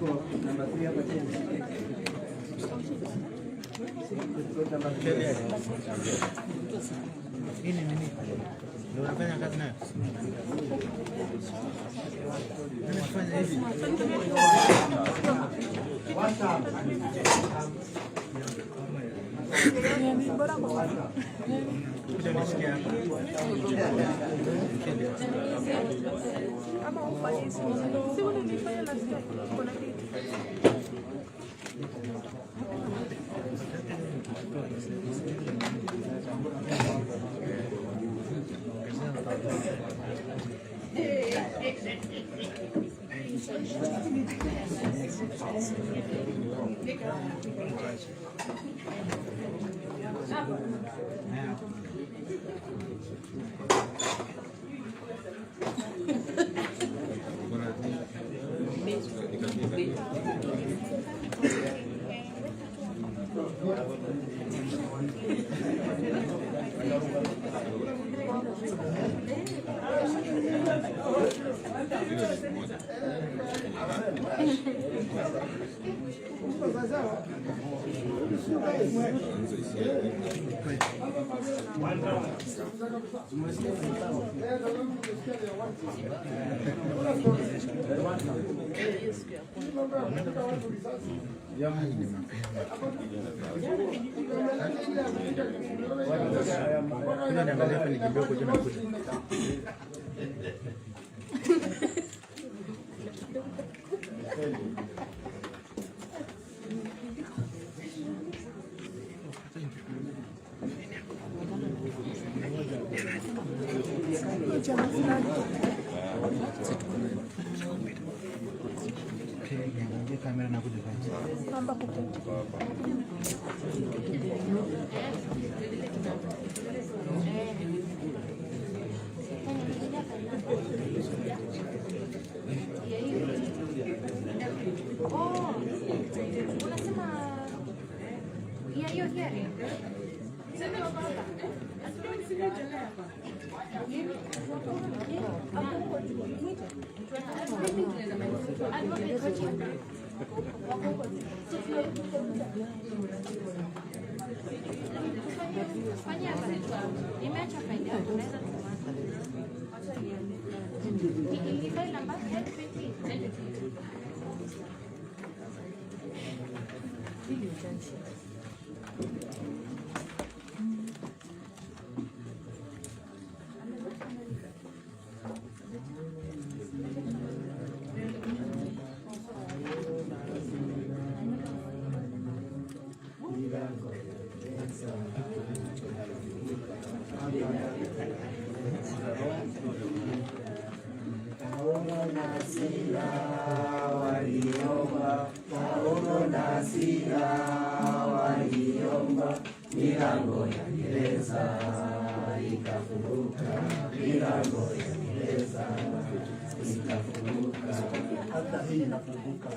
Number 3 hapa tena. Ini nini? Ndio unafanya kazi nayo? Unafanya hivi. Ni bora kwa kama ufanye si unanifanya nasikia kuna kitu. Kamera na kuja namba kuketi. Unasema hiyo hiari. Nimeacha faida yangu naweza ni faili namba 1020. Milango ya gereza ikafunguka, milango ya gereza ikafunguka, hata hii inafunguka.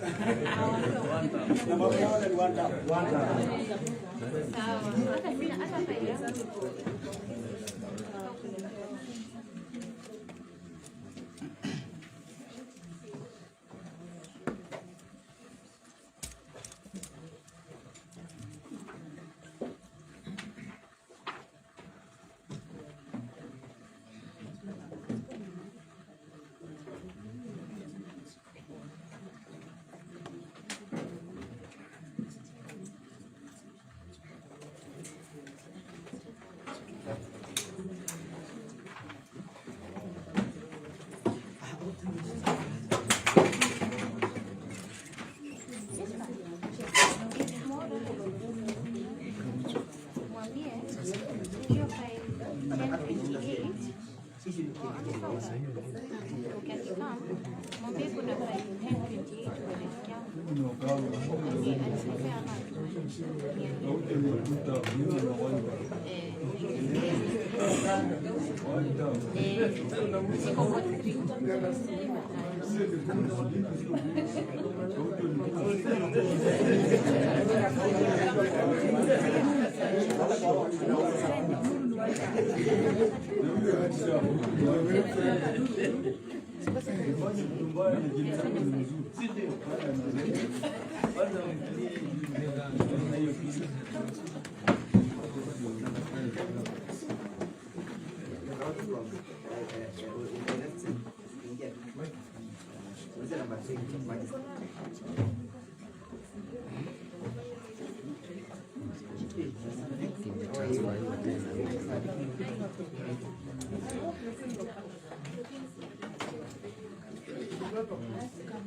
Nyumbani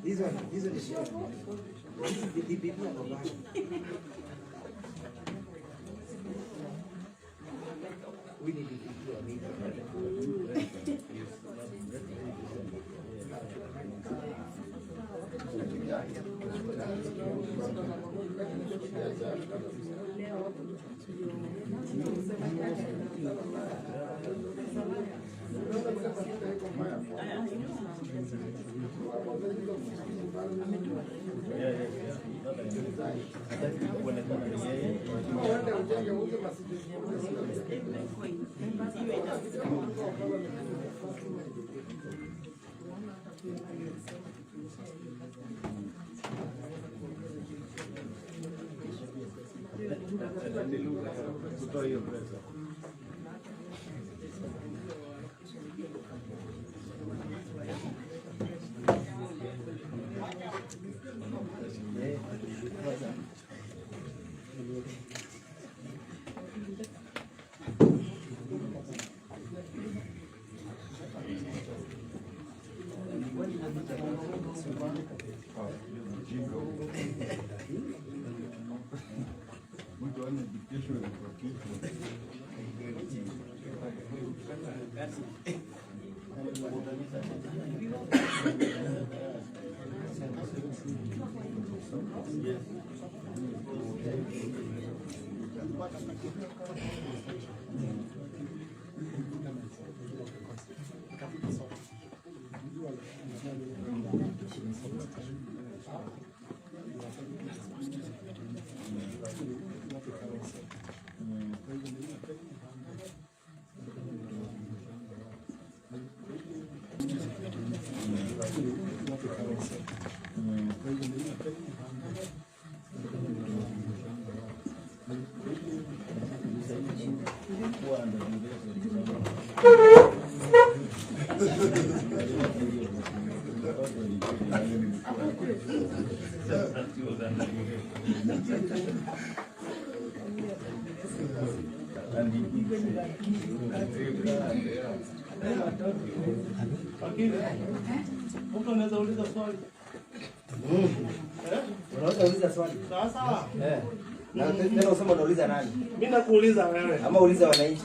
These are the shit. The people are the we need to do a meeting. Mtu anaweza uliza swali. Unaweza uliza swali. Sasa. Na tena usema unauliza nani? Mimi nakuuliza wewe. Ama uliza wananchi.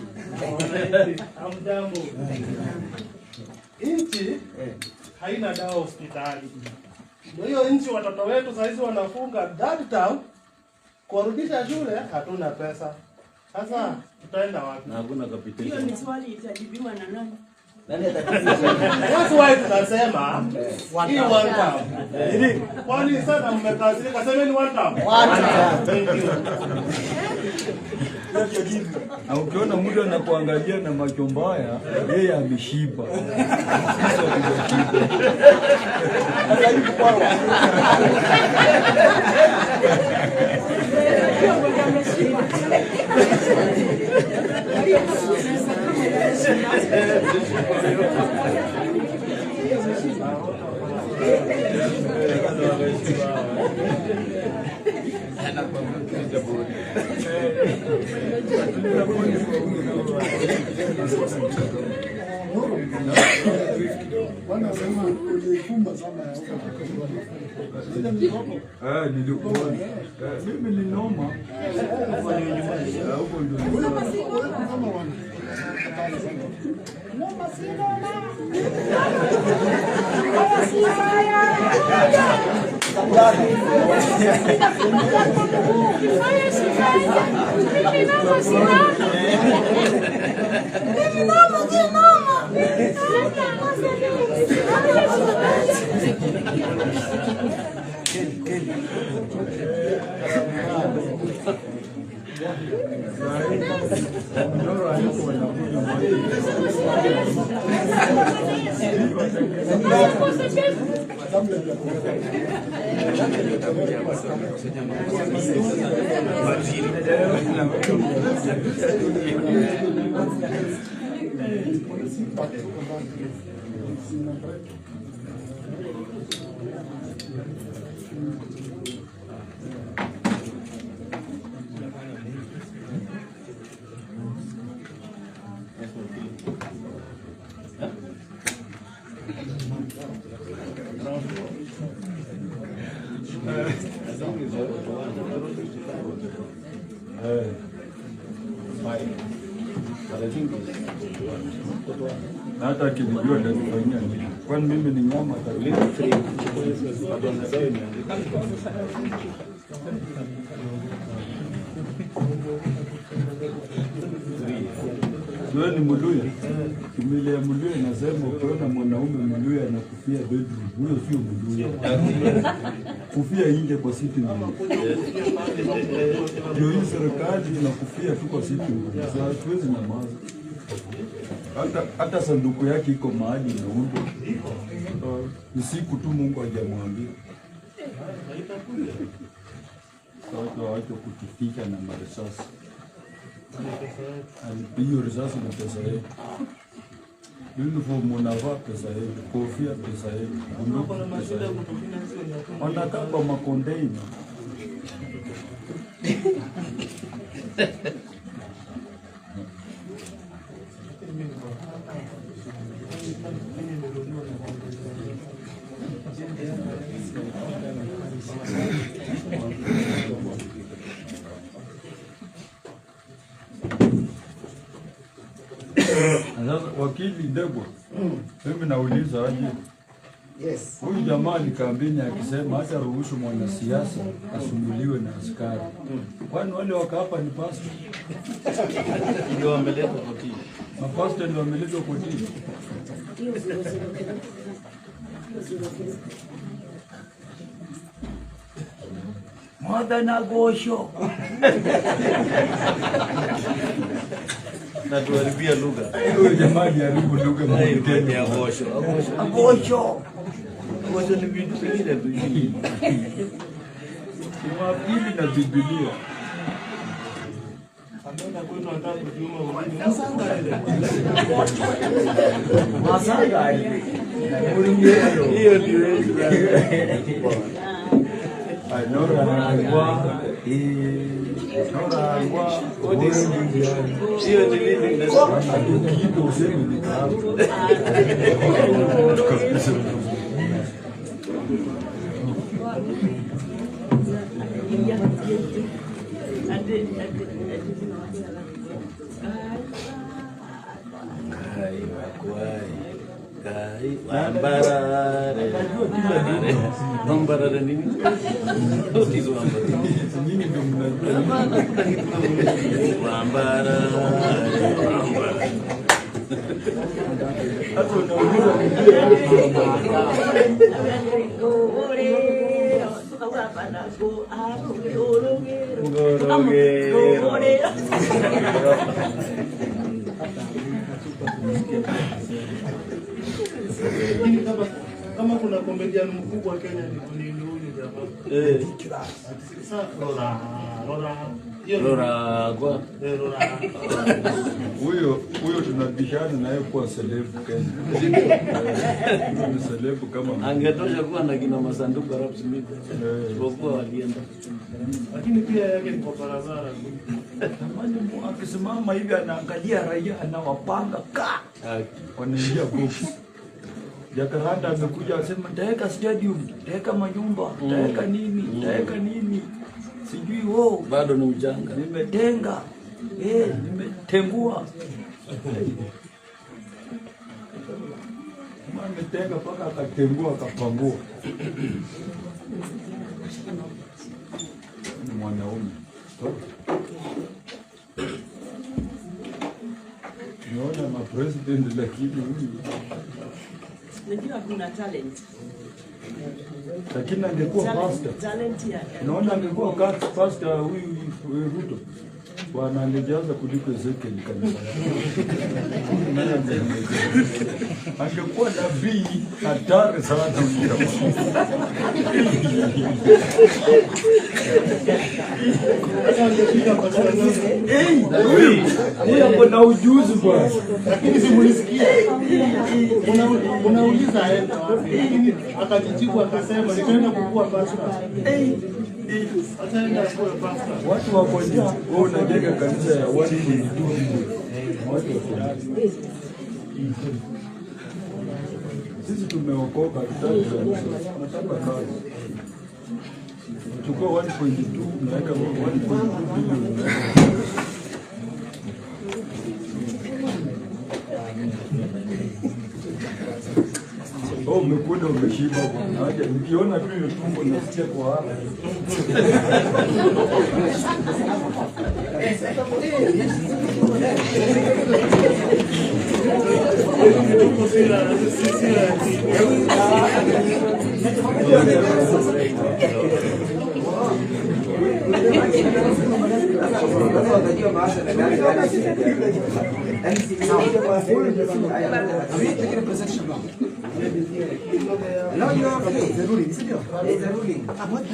Hamjambo. Nchi haina dawa hospitali. Ndio hiyo nchi watoto wetu saizi wanafunga third term kurudisha shule hatuna pesa. Sasa tutaenda wapi? Na hakuna capital. Hiyo ni swali itajibiwa na nani? Nani atakuuliza? That's why tunasema hii one term. Kwani sasa mmekasirika, semeni one term. Thank you. Na ukiona mtu anakuangalia na macho mbaya, yeye ameshiba. Wanasema ulikumba sana nilikuwa. Mimi ni noma. Huko ndio. kabla ya na hata akijua atakufanyia nini? Kwani mimi ni nyama kabisa? Wewe ni Mluya. Kimile ya Mluya inasema ukiona mwanaume Mluya anakufia bedroom, huyo sio Mluya. Kufia nje kwa siti mbili. Ndio hii serikali inakufia tu kwa siti mbili. Sasa hatuwezi nyamaza. Hata sanduku yake iko mahali inaundwa. Ni siku tu Mungu hajamwambia. Sasa wacho kutuficha na marisasi. Hiyo risasi ni pesa yetu. Uniform unavaa pesa yetu, kofia pesa yetu, bunduki pesa yetu. Wanakaba makondeina. Wakili Ndegwa, mimi nauliza aje? Yes. Huyu jamaa ni kampeni akisema hata ruhusu mwanasiasa asumbuliwe na askari. Kwani wale waka hapa ni pastor? Ndio wameletwa kotini. Mapastor ndio wameletwa kotini. Mada na gosho. Na tuharibia lugha. Huyu jamaa haribu lugha mteni ya gosho. Gosho. Gosho ni vitu vingine tu hivi. Jumapili na Biblia. Masanga ile. Hiyo ndio Nora alikuwa sio ni nini nasema kitu useme ni kavu. Ambara nini? Hizo ambara. Nyinyi ndio mnajua. Ambara. Hapo unauliza kama kuna comedian mkubwa Kenya ni huyu jamaa. Sasa huyo tunabishana naye kwa selebu Kenya. Ni selebu kama angetosha kuwa na kina masanduku Arab Smith. Isipokuwa walienda. Lakini pia yake ni kwa barabara. Tamani akisimama hivi anaangalia raia anawapanga wanaingia box. Jakaranda amekuja asema nitaweka stadium, nitaweka manyumba, nitaweka nini, sijui wao. Bado ni ujanga. Nimetenga, nimetengua. Ametenga paka akatengua akapangua. Ni mwanaume. Niona mapresident lakini huyu lakini kuna talent. Lakini angekuwa pastor. Talent yake. Naona angekuwa pastor huyu Ruto. Bwana angejaza kuliko Ezekiel kanisa yake. Angekuwa nabii hatari sana. Huyo kuna ujuzi bwana. Lakini simulisikia. Unauliza aenda wapi? Lakini akajijibu akasema nitaenda kukua pastor. Ataenda kuwa pastor. Watu wako njaa, wewe unajenga kanisa ya watu wenye tu. Watu wako. Sisi tumeokoka tunataka kazi. Chukua 1.2 naweka 1.2 bilioni. Oh, umekuja umeshiba bwana. Aje nikiona tu hiyo tumbo nasikia kwa hapa. No, you're okay. It's a ruling, isn't it? It's a ruling. What?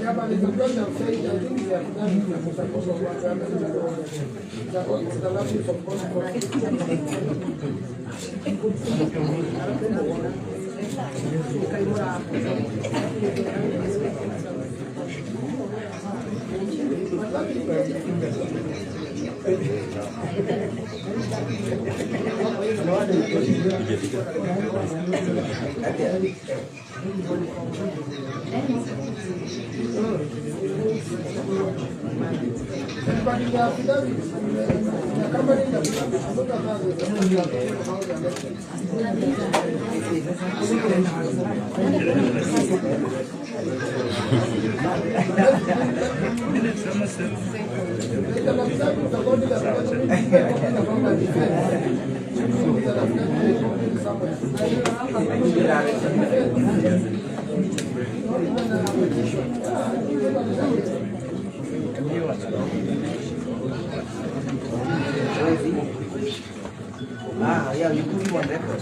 Yeah, but it's a question of faith. I think they have done the support of what the lessons of Ah, yeah, you put him on record.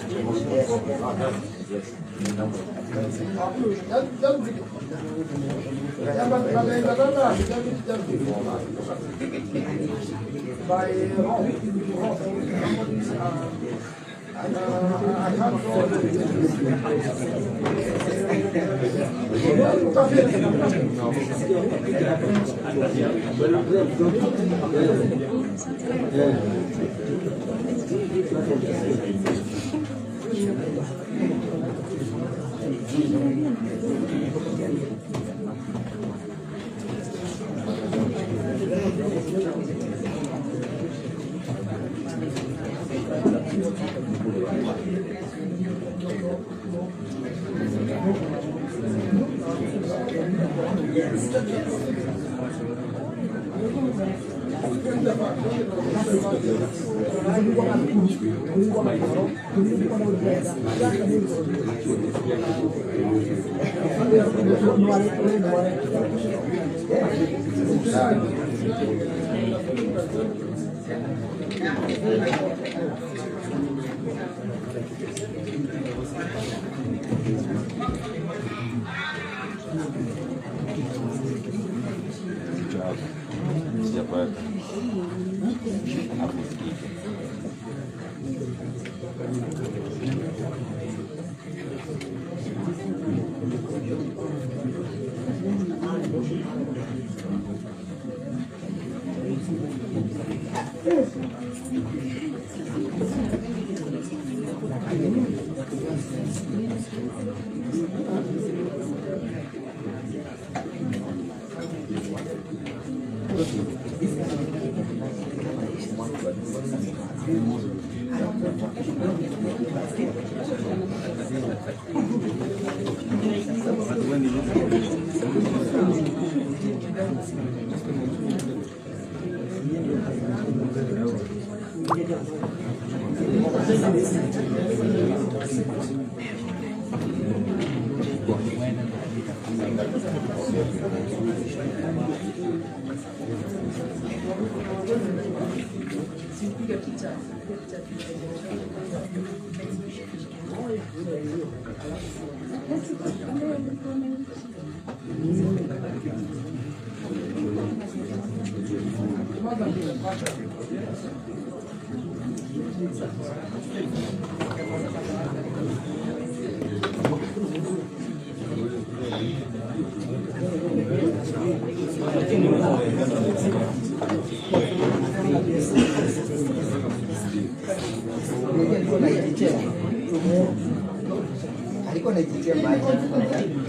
Alikuwa anajitia maji.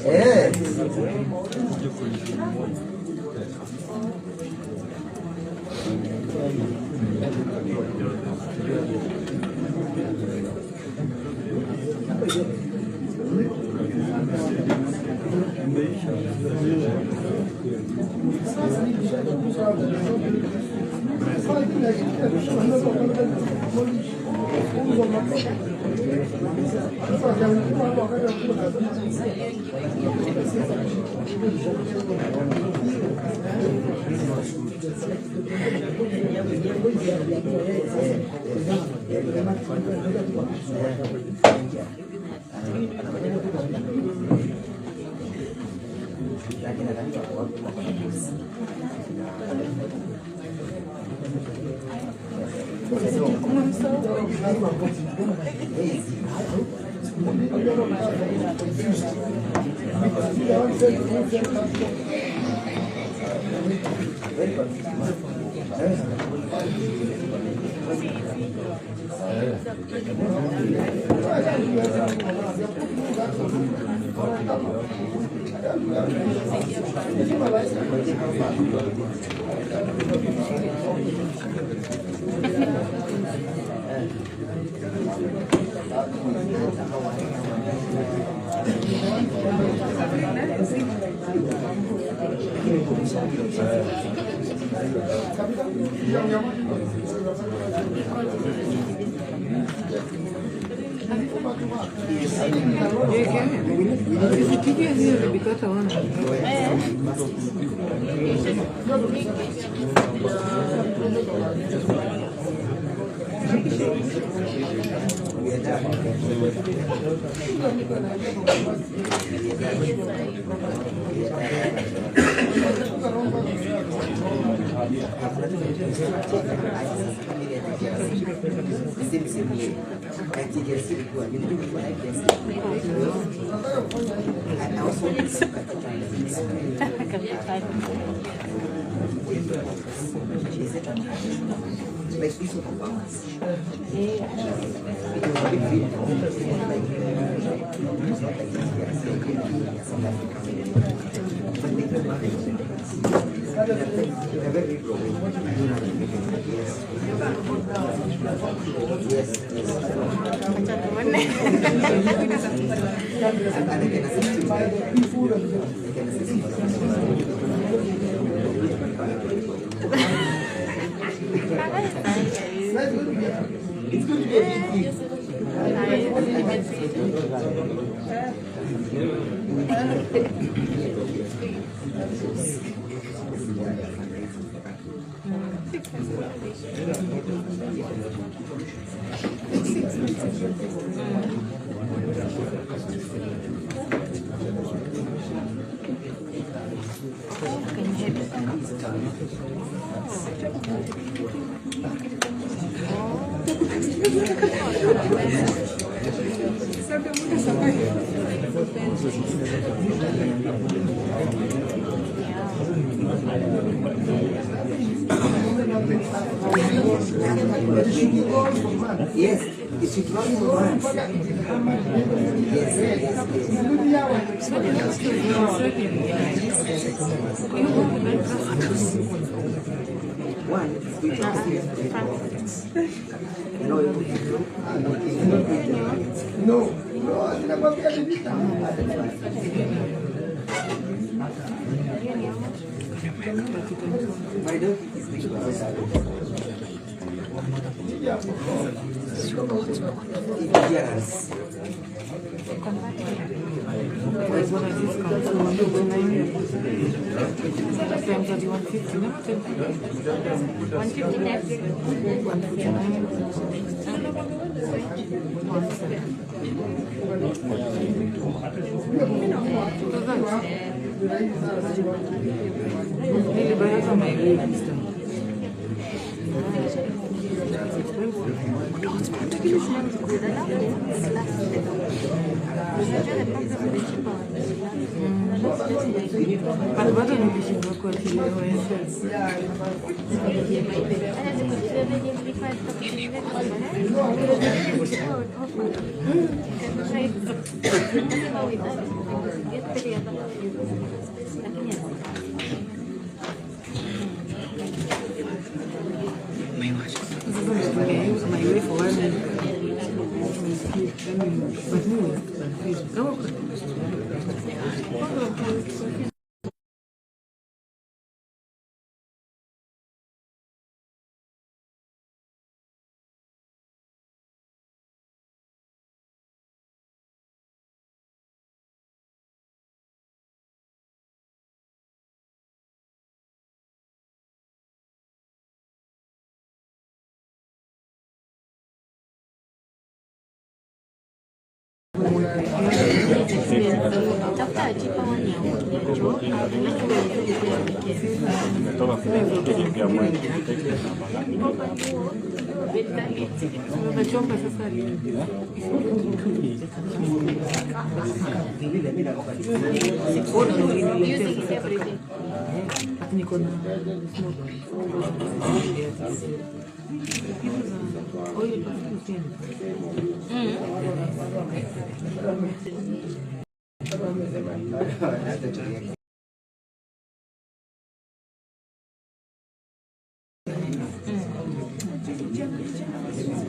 Eh. That's going to be it's going to be a big deal. Yes, it should not be months. Yes, one, which my dog is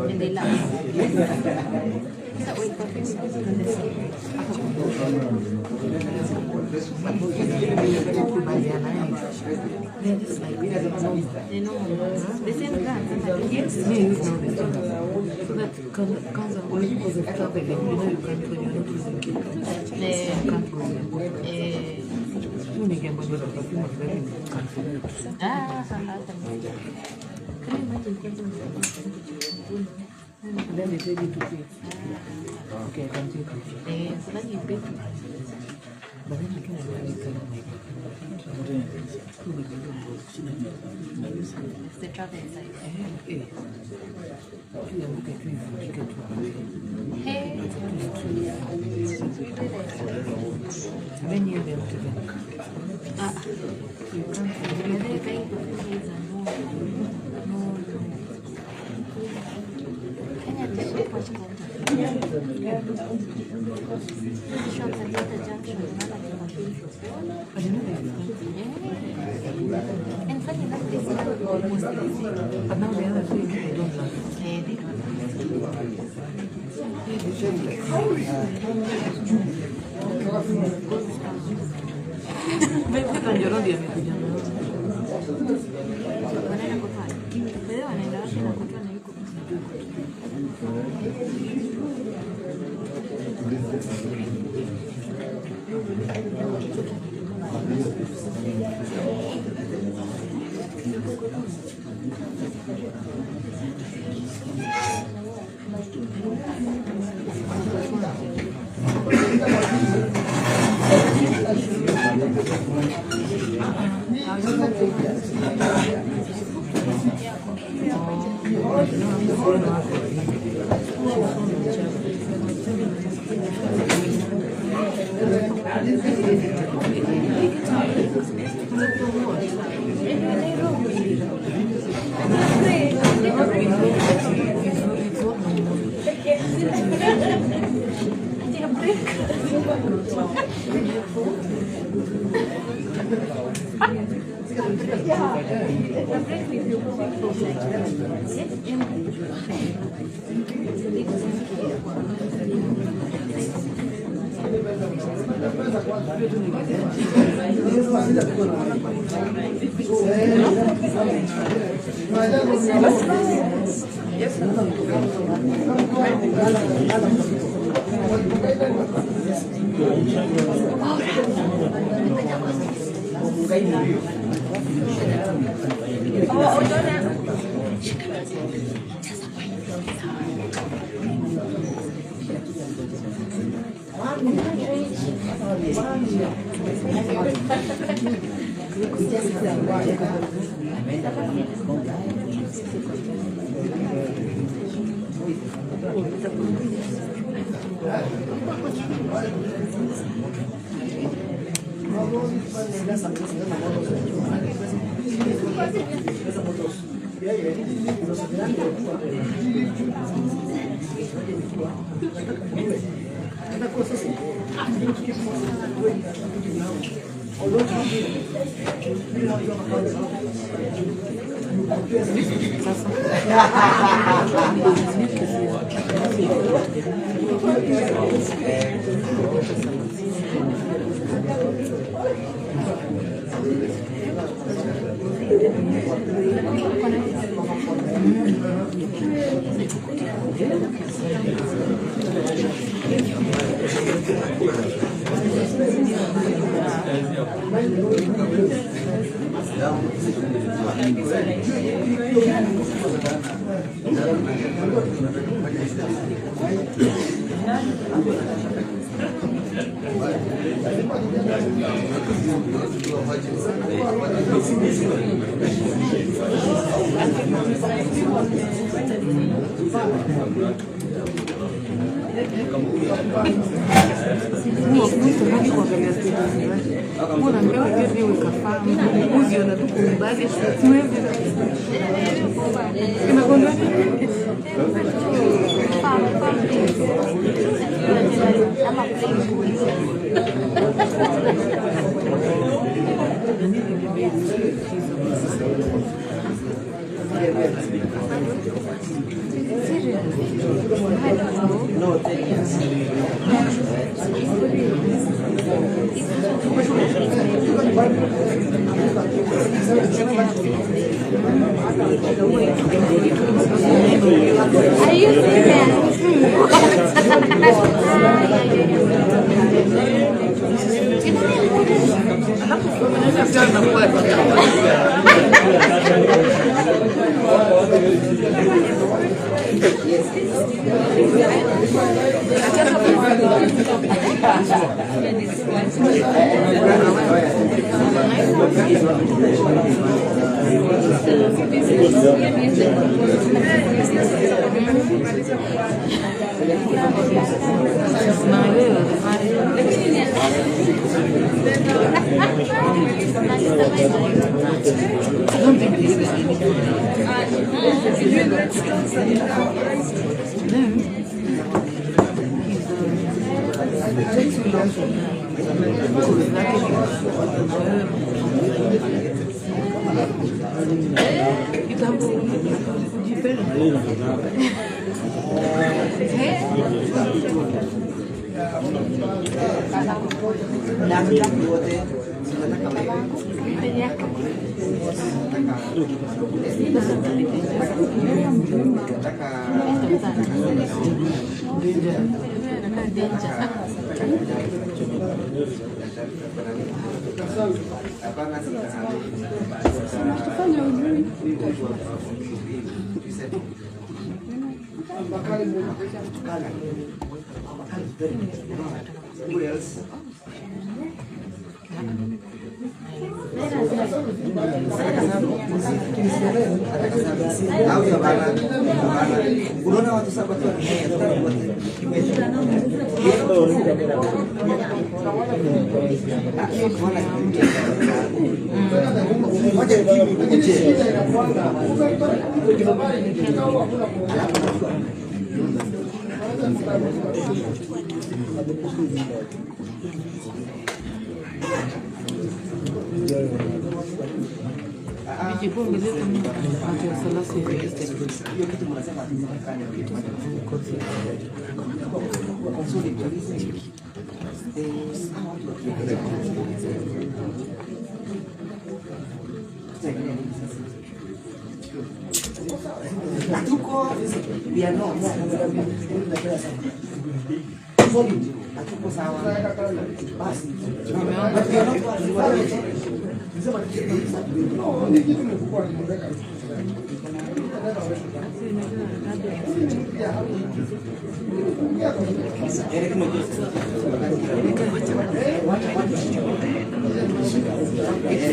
And they laugh. They know the same plan. Yes. So that comes away because of traveling. You know you can't when you're not using it. You can't go. Can you imagine? And then they tell you to pay. Okay, I can take it. So then you pay. But then you can it's the travel side. Hey. Many of them to them. You can't pay for fees and no. And funny enough, this is almost easy. But now the other thing, they don't love it. They don't love it. Na hatutaki wote, tunataka who else? Unaona watu saba tu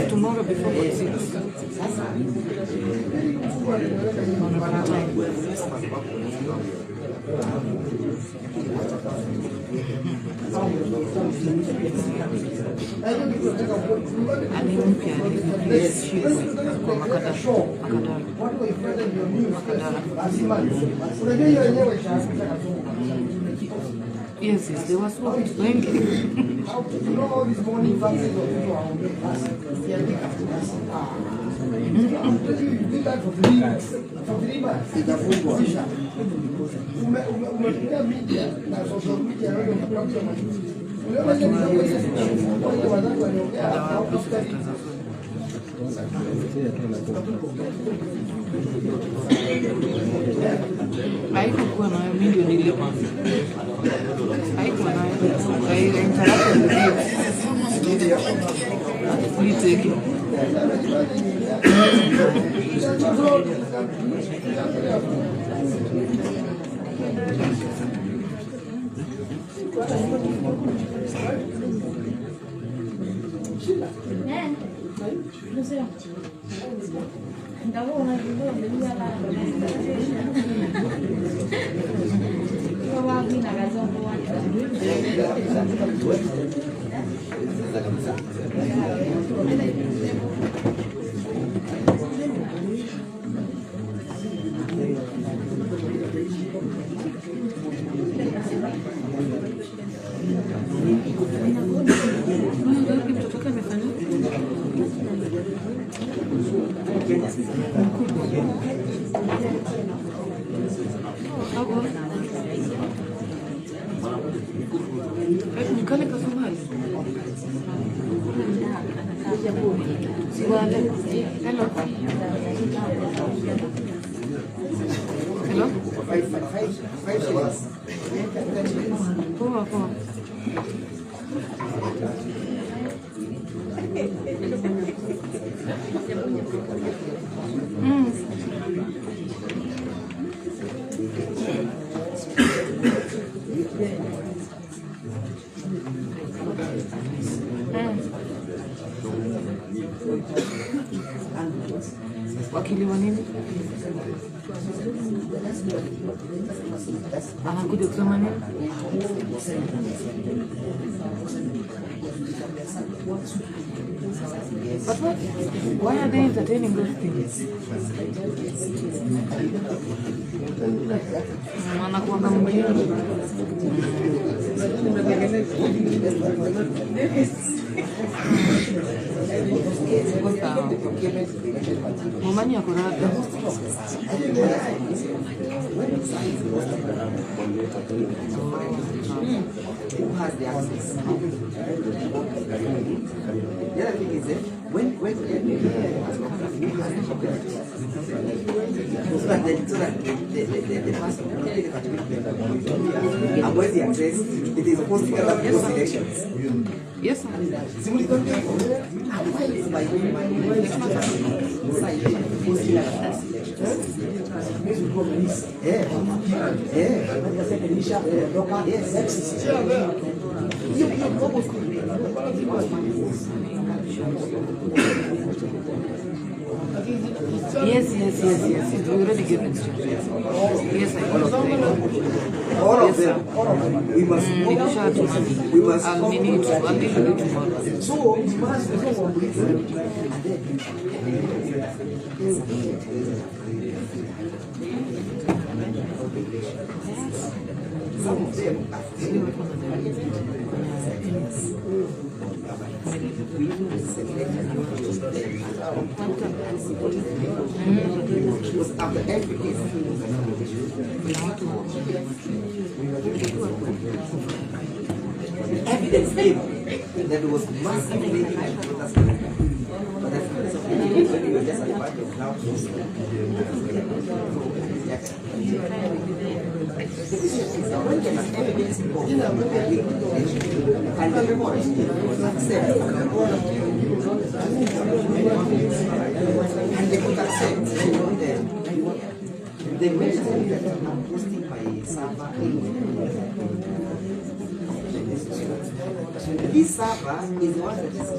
Tomorrow before proceedings. Yes, there was one going. Haikuwa nayo mimi ndio nilipa. Haikuwa nayo. Niteke. Wakili wa nini? Anakuja kusema nini? But what? Why are they entertaining those things? Wanakuanga mjini. Mamani ya kurada. when you sign the who has the access? The other thing is that when who has the competence? So that the person who takes the certificate and when the access, it is supposed to get up those elections. Yes, sir. Simply don't do by Yes. We already given instructions. Yes, I all of them. We must we must I'll need to tomorrow. so we must some of them was after every case. Evidence came that there was massively but that's because of when you were just at the back of now. When there is evidence involved and the report accept and they could accept they mentioned that I'm posting my server this server is the one that is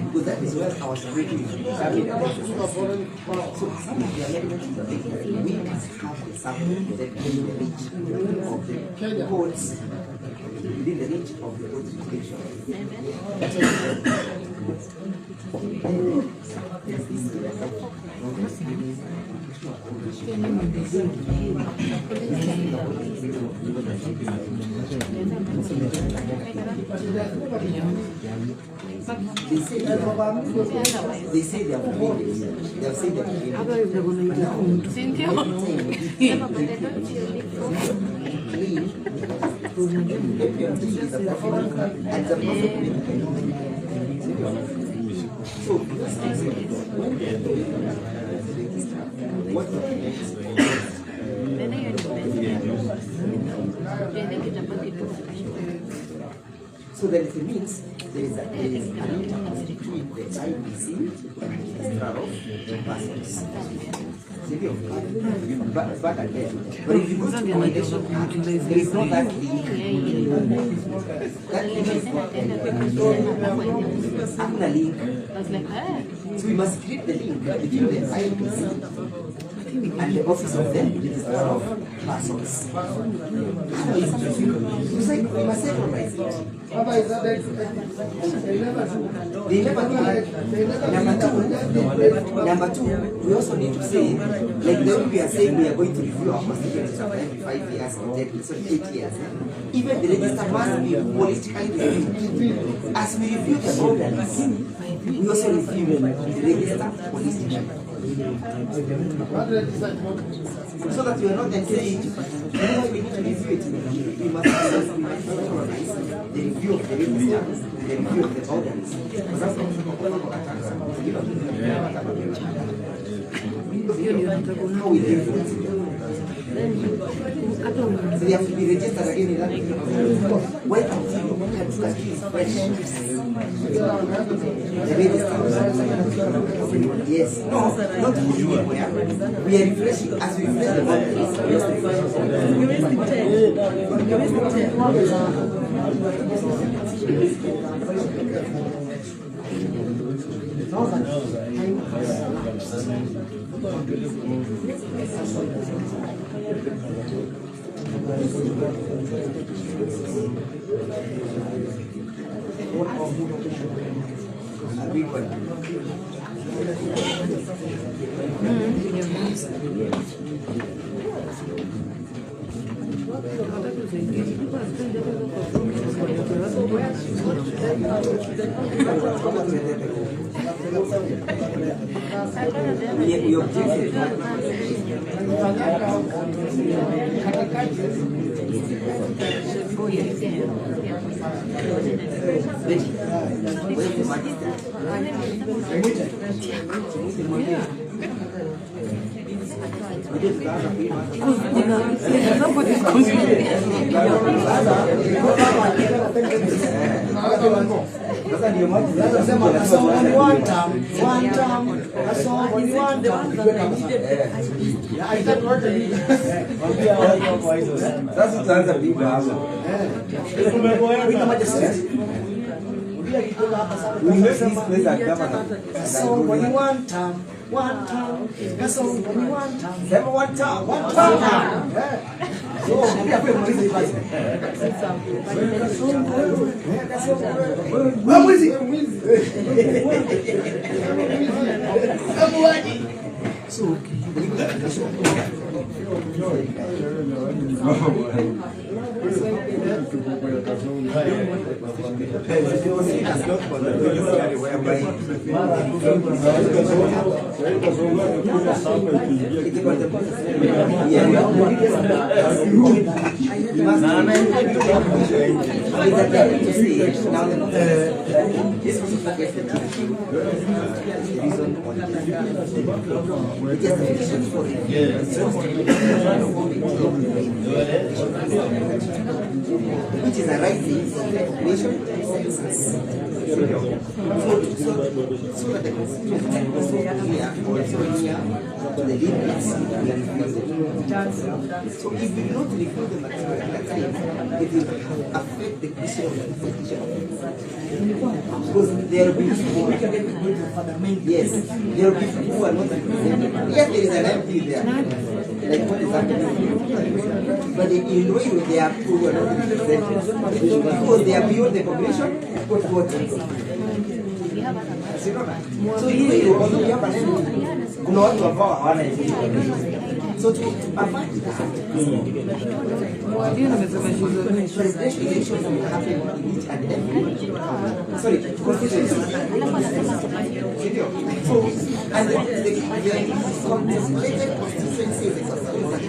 because that is where our security is. So some of the amendments we must have something that within the reach of the courts, within the reach of the court's jurisdiction. They say they have been. They have said that so that it means there is an interface between the IBC but again, but if you go to the election, there is not that link. That link is not a link. So we must create the link between the IBC and the office of the registrar of persons. It's like we must sacrifice it. They never do it. Number two, we also need to say, like the way we are saying we are going to review our constitution every 5 years or 10 years or 8 years. Even the register must be politically reviewed. As we review the ordinance, we also review the register politically. So that you are not then saying, whenever we need to review it, we must synchronize the review of the register, the review of the ordinance. Because that's what how we live it. So they have to be registered again in that. Why can't you have to fresh? The register. Yes. No, not anywhere. We are refreshing. As we refresh the ordinance, we are which is a right thing for the nation so that the constitution can also hear to the limits we are refusing. So if we don't review the material at that time, it will affect the question of the execution. Because there will be people, yes, there will be people who are not represented. Yes, there is an MP there. Like what is happening? But in Illinois, they are people who are not represented. Because they are beyond the population, what so hiyo although hapa kuna watu ambao hawana elimu. So to avoid that, presidential elections will happen in each and every sorry, constituency. So and the contemplated constituency is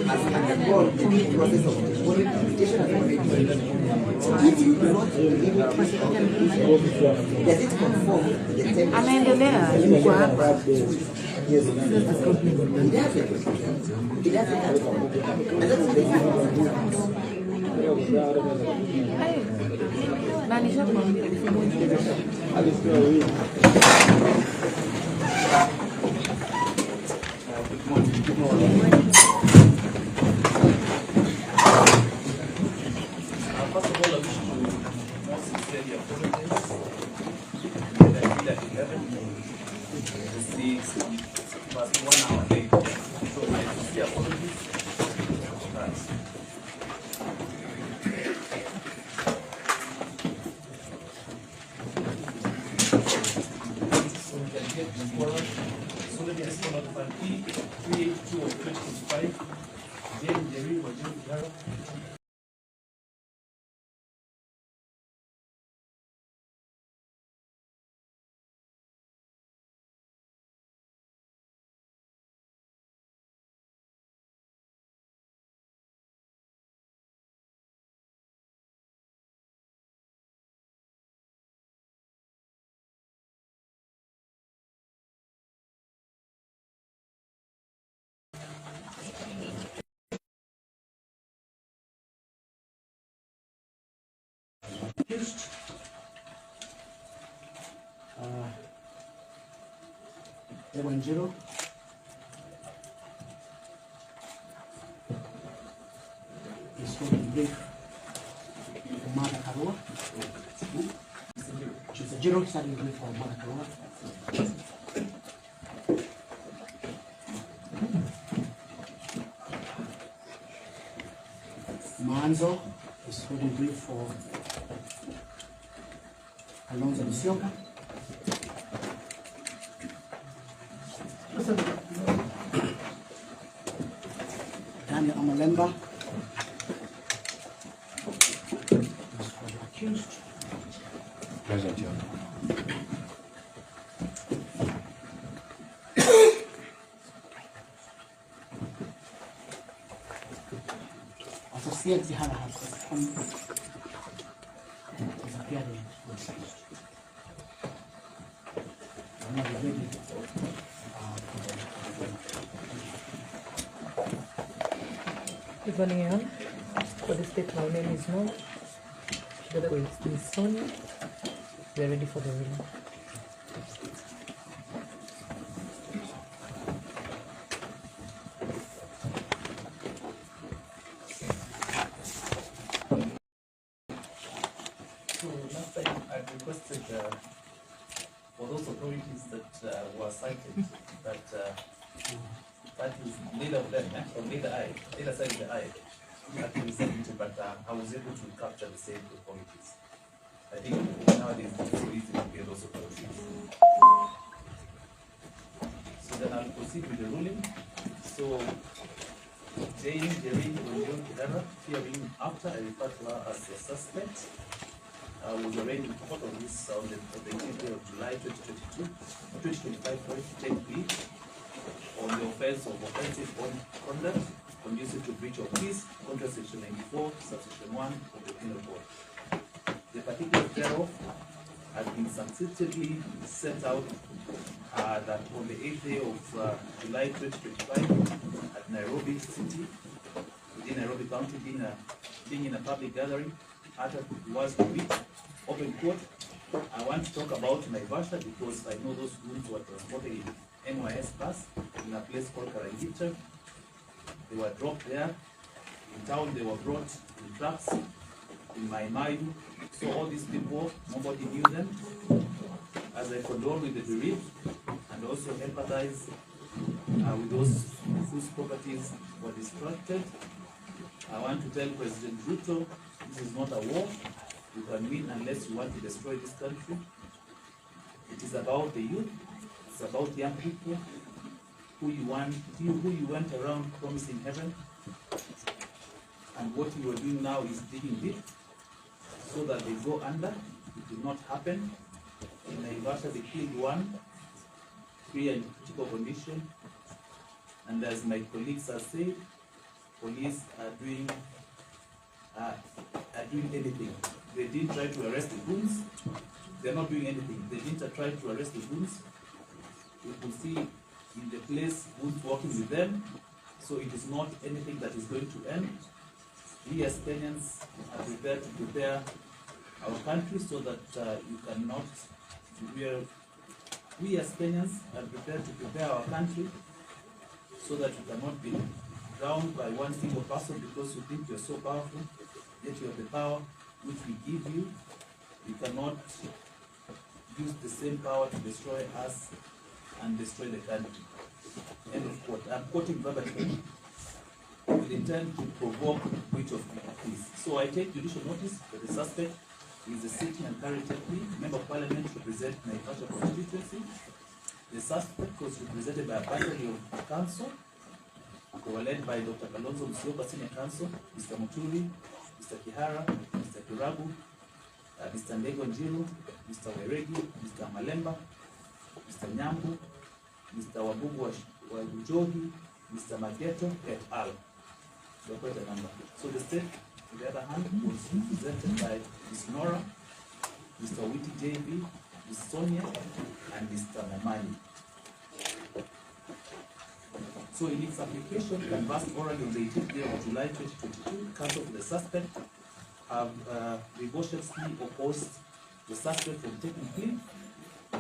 has undergone the process of modification and modification. So if you do not believe does it conform to the terms? Anaendelea yuko hapa. It doesn't. It doesn't happen. And that's the thing. Na nishakwambia was 1 hour late. So my Solely as per notified P 382 of 2025, Jayne or Kihara. Ewanjiro is holding brief for Mother Karua. She's a zero studying brief for Mother Karua. Manzo is holding brief for Alonso Misioka. Daniel Amalemba is for the accused. Present, Your Honor. Associate Kihara has come. Is appearing. I'm not ready. Good morning, Your Honor. For the state, my name is known. Together with Ms. Sonia, we are ready for the ruling. So last time I requested for those authorities that were cited that is neither of them, from neither side of the eye, actually submitted, but I was able to capture the same authorities. I think nowadays it's so easy to get those authorities. So then I'll proceed with the ruling. So Jayne, or Kihara, hearing after I refer to her as a suspect, was arraigned in court on this on the 18th day of July 2025 for take plea on the offense of offensive conduct conducive to breach of peace, contra section 94, subsection 1 of the Penal Code. The particulars thereof has been successively set out that on the 8th day of July 2025 at Nairobi City, within Nairobi County, being in a public gathering, uttered was to be open court. I want to talk about Naivasha because I know those goods were transported in NYS bus in a place called Karangita. They were dropped there. In town, they were brought in trucks in my mind. So all these people, nobody knew them. As I condole with the bereaved and also empathize with those whose properties were destructed, I want to tell President Ruto, this is not a war. You can win unless you want to destroy this country. It is about the youth. It's about young people who you went around promising heaven. And what you are doing now is digging deep so that they go under. It will not happen. In Naivasha, they killed one, 3 in critical condition. And as my colleagues have said, police are doing anything. They didn't try to arrest the goons. They're not doing anything. They didn't try to arrest the goons. You could see in the place goons working with them. So it is not anything that is going to end. We as Kenyans are prepared to prepare our country so that you cannot. We as Kenyans are prepared to prepare our country so that you cannot be drowned by one single person because you think you're so powerful, yet you have the power which we give you. You cannot use the same power to destroy us and destroy the country. End of quote. I'm quoting verbatim. With intent to provoke breach of peace. So I take judicial notice that the suspect is a sitting and current MP, Member of Parliament to represent Naivasha constituency. The suspect was represented by a battery of counsel. They were led by Dr. Kalonzo Musyoka, Senior Counsel, Mr. Muturi, Mr. Kihara, Mr. Kiragu, Mr. Ndego Njiru, Mr. Weregi, Mr. Malemba, Mr. Nyambu, Mr. Wabugu Wajujohi, Mr. Mageto, et al. So quite a number. So the state, on the other hand, was represented by Ms. Nora, Mr. Witty JB, Ms. Sonia, and Mr. Mamani. So in its application, conversed orally on the 18th day of July 2022, counsel for the suspect have revocatively opposed the suspect from taking plea.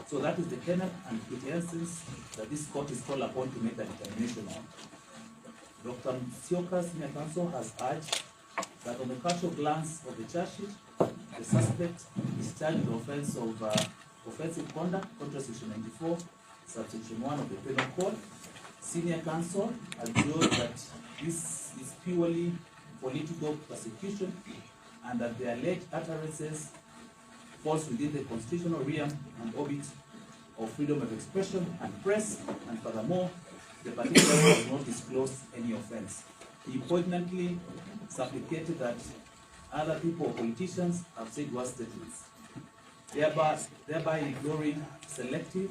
So that is the canon and essence that this court is called upon to make a determination on. Dr. Musyoka, Senior Counsel, has urged that on the casual glance of the charge sheet, the suspect is charged with the offense of offensive conduct under Section 94, subsection 1 of the Penal Code. Senior Counsel has ruled that this is purely political persecution and that the alleged utterances falls within the constitutional realm and orbit of freedom of expression and press, and furthermore, the particular does not disclose any offense. He poignantly supplicated that other people or politicians have said worse statements, thereby ignoring selective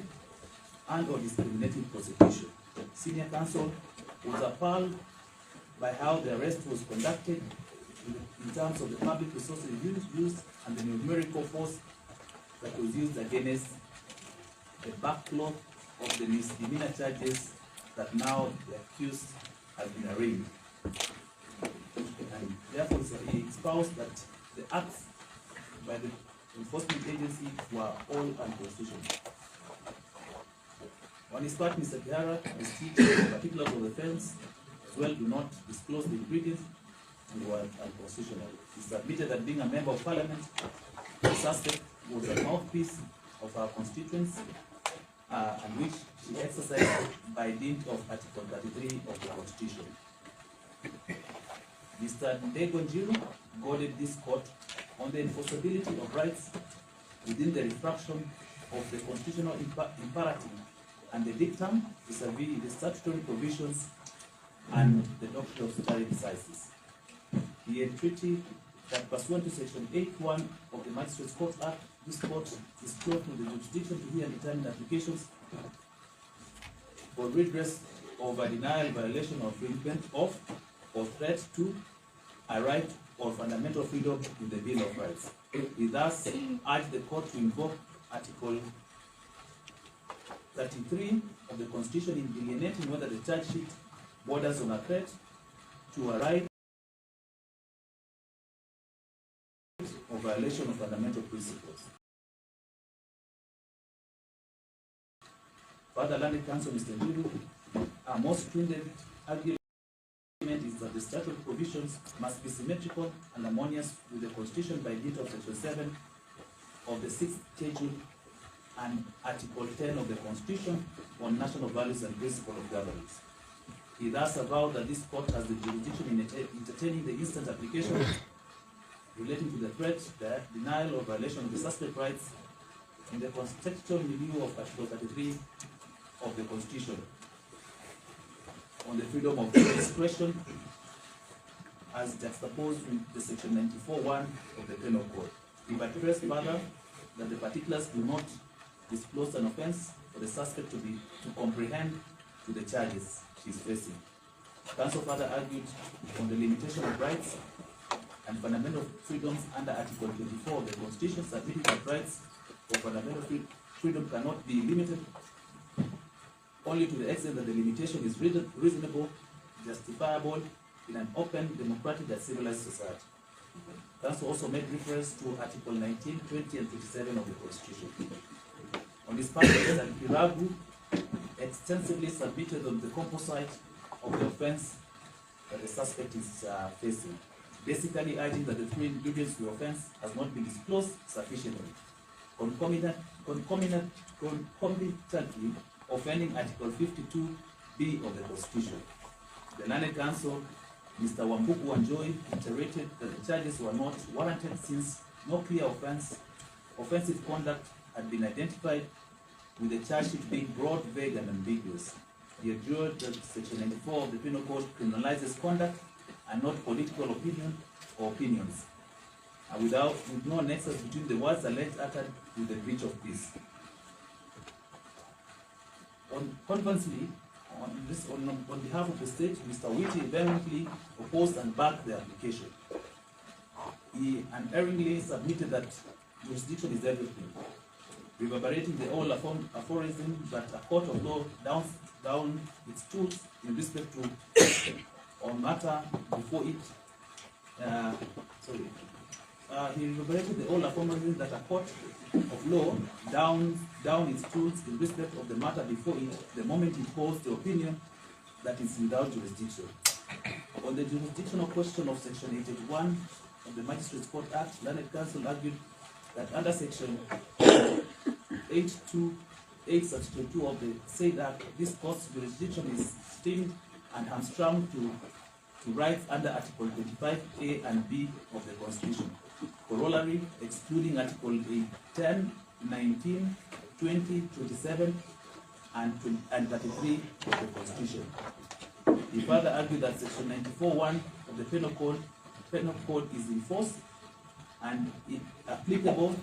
and or discriminating prosecution. Senior Counsel was appalled by how the arrest was conducted in terms of the public resources used and the numerical force that was used against the backlog of the misdemeanor charges that now the accused has been arraigned. And therefore, he espoused that the acts by the enforcement agency were all unconstitutional. On his part, Mr. Kihara stated the particulars of the offense as well do not disclose the ingredients and were unconstitutional. He submitted that being a member of parliament, the suspect was a mouthpiece of our constituents and which she exercised by dint of Article 33 of the Constitution. Mr. Ndego Njiru guarded this court on the enforceability of rights within the refraction of the constitutional imperative and the dictum vis-a-vis the statutory provisions and the doctrine of statutory decisis. He entreated that pursuant to Section 8.1 of the Magistrates Court Act, this court is clothed with the jurisdiction to hear and determine applications for redress of a denial, violation, or infringement of, or threat to, a right or fundamental freedom in the Bill of Rights. We thus urge the court to invoke Article 33 of the Constitution in delineating whether the charge sheet borders on a threat to a right or violation of fundamental principles. Further, Landed Counsel Mr. Njiru, our most stringent argument is that the statutory provisions must be symmetrical and harmonious with the Constitution by dint of Section 7 of the 6th Schedule and Article 10 of the Constitution on national values and principles of governance. He thus avowed that this court has the jurisdiction in entertaining the instant application relating to the threat, the denial or violation of the suspect rights in the contextual review of Article 33 of the Constitution on the freedom of expression as juxtaposed with the Section 94.1 of the Penal Code. He addressed further that the particulars do not disclose an offense for the suspect to comprehend to the charges she is facing. Counsel further argued on the limitation of rights and fundamental freedoms under Article 24 of the Constitution, submitting that rights or fundamental freedom cannot be limited only to the extent that the limitation is reasonable, justifiable in an open, democratic, and civilized society. Counsel also made reference to Article 19, 20, and 27 of the Constitution. On this part, Mr. Kiragu extensively submitted on the composite of the offense that the suspect is facing, basically urging that the three ingredients to the offense has not been disclosed sufficiently, concomitantly offending Article 52B of the Constitution. The Learned Counsel, Mr. Wambugu Wanjoy, iterated that the charges were not warranted since no clear offensive conduct had been identified with the charge sheet being broad, vague, and ambiguous. He adjured that Section 94 of the Penal Code criminalizes conduct and not political opinion or opinions, with no nexus between the words alleged uttered with the breach of peace. Conversely, on behalf of the state, Mr. Whitty vehemently opposed and backed the application. He unerringly submitted that jurisdiction is everything, reverberating the old aphorism that a court of law down its tools in respect to on matter before it. He reverberated the old aphorism that a court of law down its tools in respect of the matter before it the moment it holds the opinion that is without jurisdiction. On the jurisdictional question of Section 881 of the Magistrates Court Act, Learned Counsel argued that under Section 828, Section 2 of the said Act, this court's jurisdiction is stemmed and hamstrung to rights under Article 25A and B of the Constitution. Corollary, excluding Article 10, 19, 20, 27, and 33 of the Constitution. He further argued that Section 94(1) of the Penal Code is in force and it applicable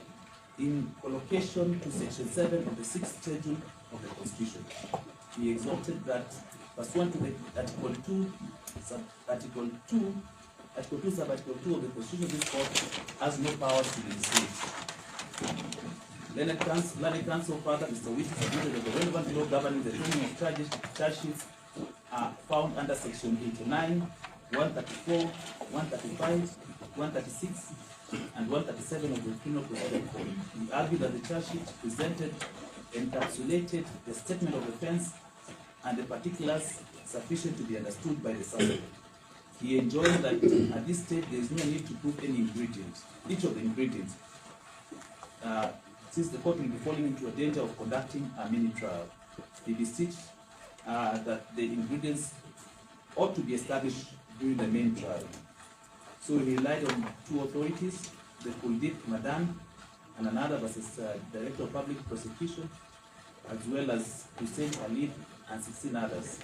in collocation to Section 7 of the 6th Schedule of the Constitution. He exhorted that, pursuant to the Article 2, sub-Article 2 of the Constitution, this court has no powers to legislate. Learned Counsel further, Mr. Whitty submitted that the relevant law governing the framing of charge sheets are found under Section 89, 134, 135, 136, and 137 of the Criminal Procedure Code. He argued that the charge sheet presented encapsulated the statement of offense and the particulars sufficient to be understood by the suspect. He enjoined that at this stage there is no need to prove any ingredient, each of the ingredients, since the court will be falling into a danger of conducting a mini trial. He beseeched that the ingredients ought to be established during the main trial. So he relied on two authorities, the Kuldeep Madan and another versus Director of Public Prosecution, as well as Hussein Khalid and 16 others.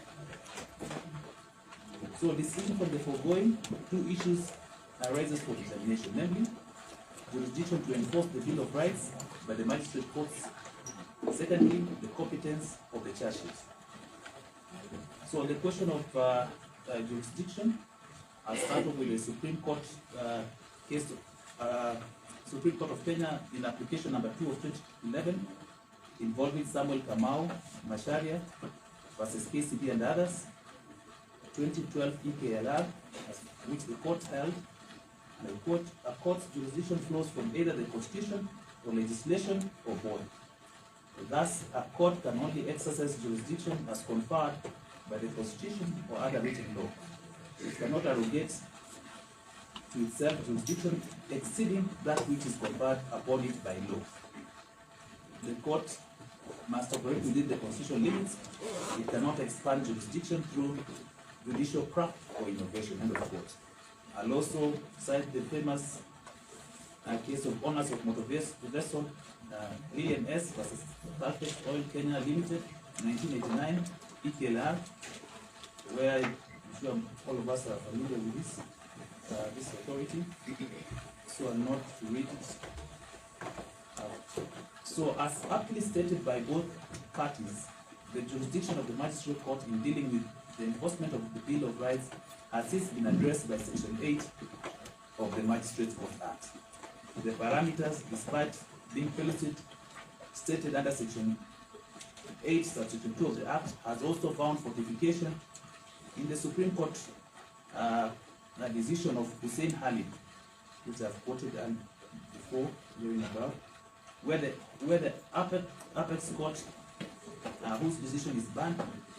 So distinction from the foregoing, two issues arises for determination, namely, jurisdiction to enforce the Bill of Rights by the magistrate courts. Secondly, the competence of the charge sheet. So on the question of jurisdiction, I'll start off with the Supreme Court case, Supreme Court of Kenya in application number 2 of 2011 involving Samuel Kamau Macharia versus KCB and others, 2012 EKLR, which the court held, and I quote, a court's jurisdiction flows from either the Constitution or legislation or both. Thus, a court can only exercise jurisdiction as conferred by the Constitution or other written law. It cannot arrogate to itself jurisdiction exceeding that which is conferred upon it by law. The court must operate within the constitutional limits. It cannot expand jurisdiction through judicial craft or innovation. End of quote. I'll also cite the famous case of owners of motor vessel, Lillian S. versus Perfect Oil Kenya Limited, 1989, EKLR, where I'm sure all of us are familiar with this authority, so I'll not read it. So as aptly stated by both parties, the jurisdiction of the magistrate court in dealing with the enforcement of the Bill of Rights has since been addressed by Section 8 of the Magistrates Court Act. The parameters, despite being explicitly stated under Section 8, Section 2 of the Act, has also found fortification in the Supreme Court a decision of Hussein Khalid, which I've quoted before, during above, where the apex court, whose decision is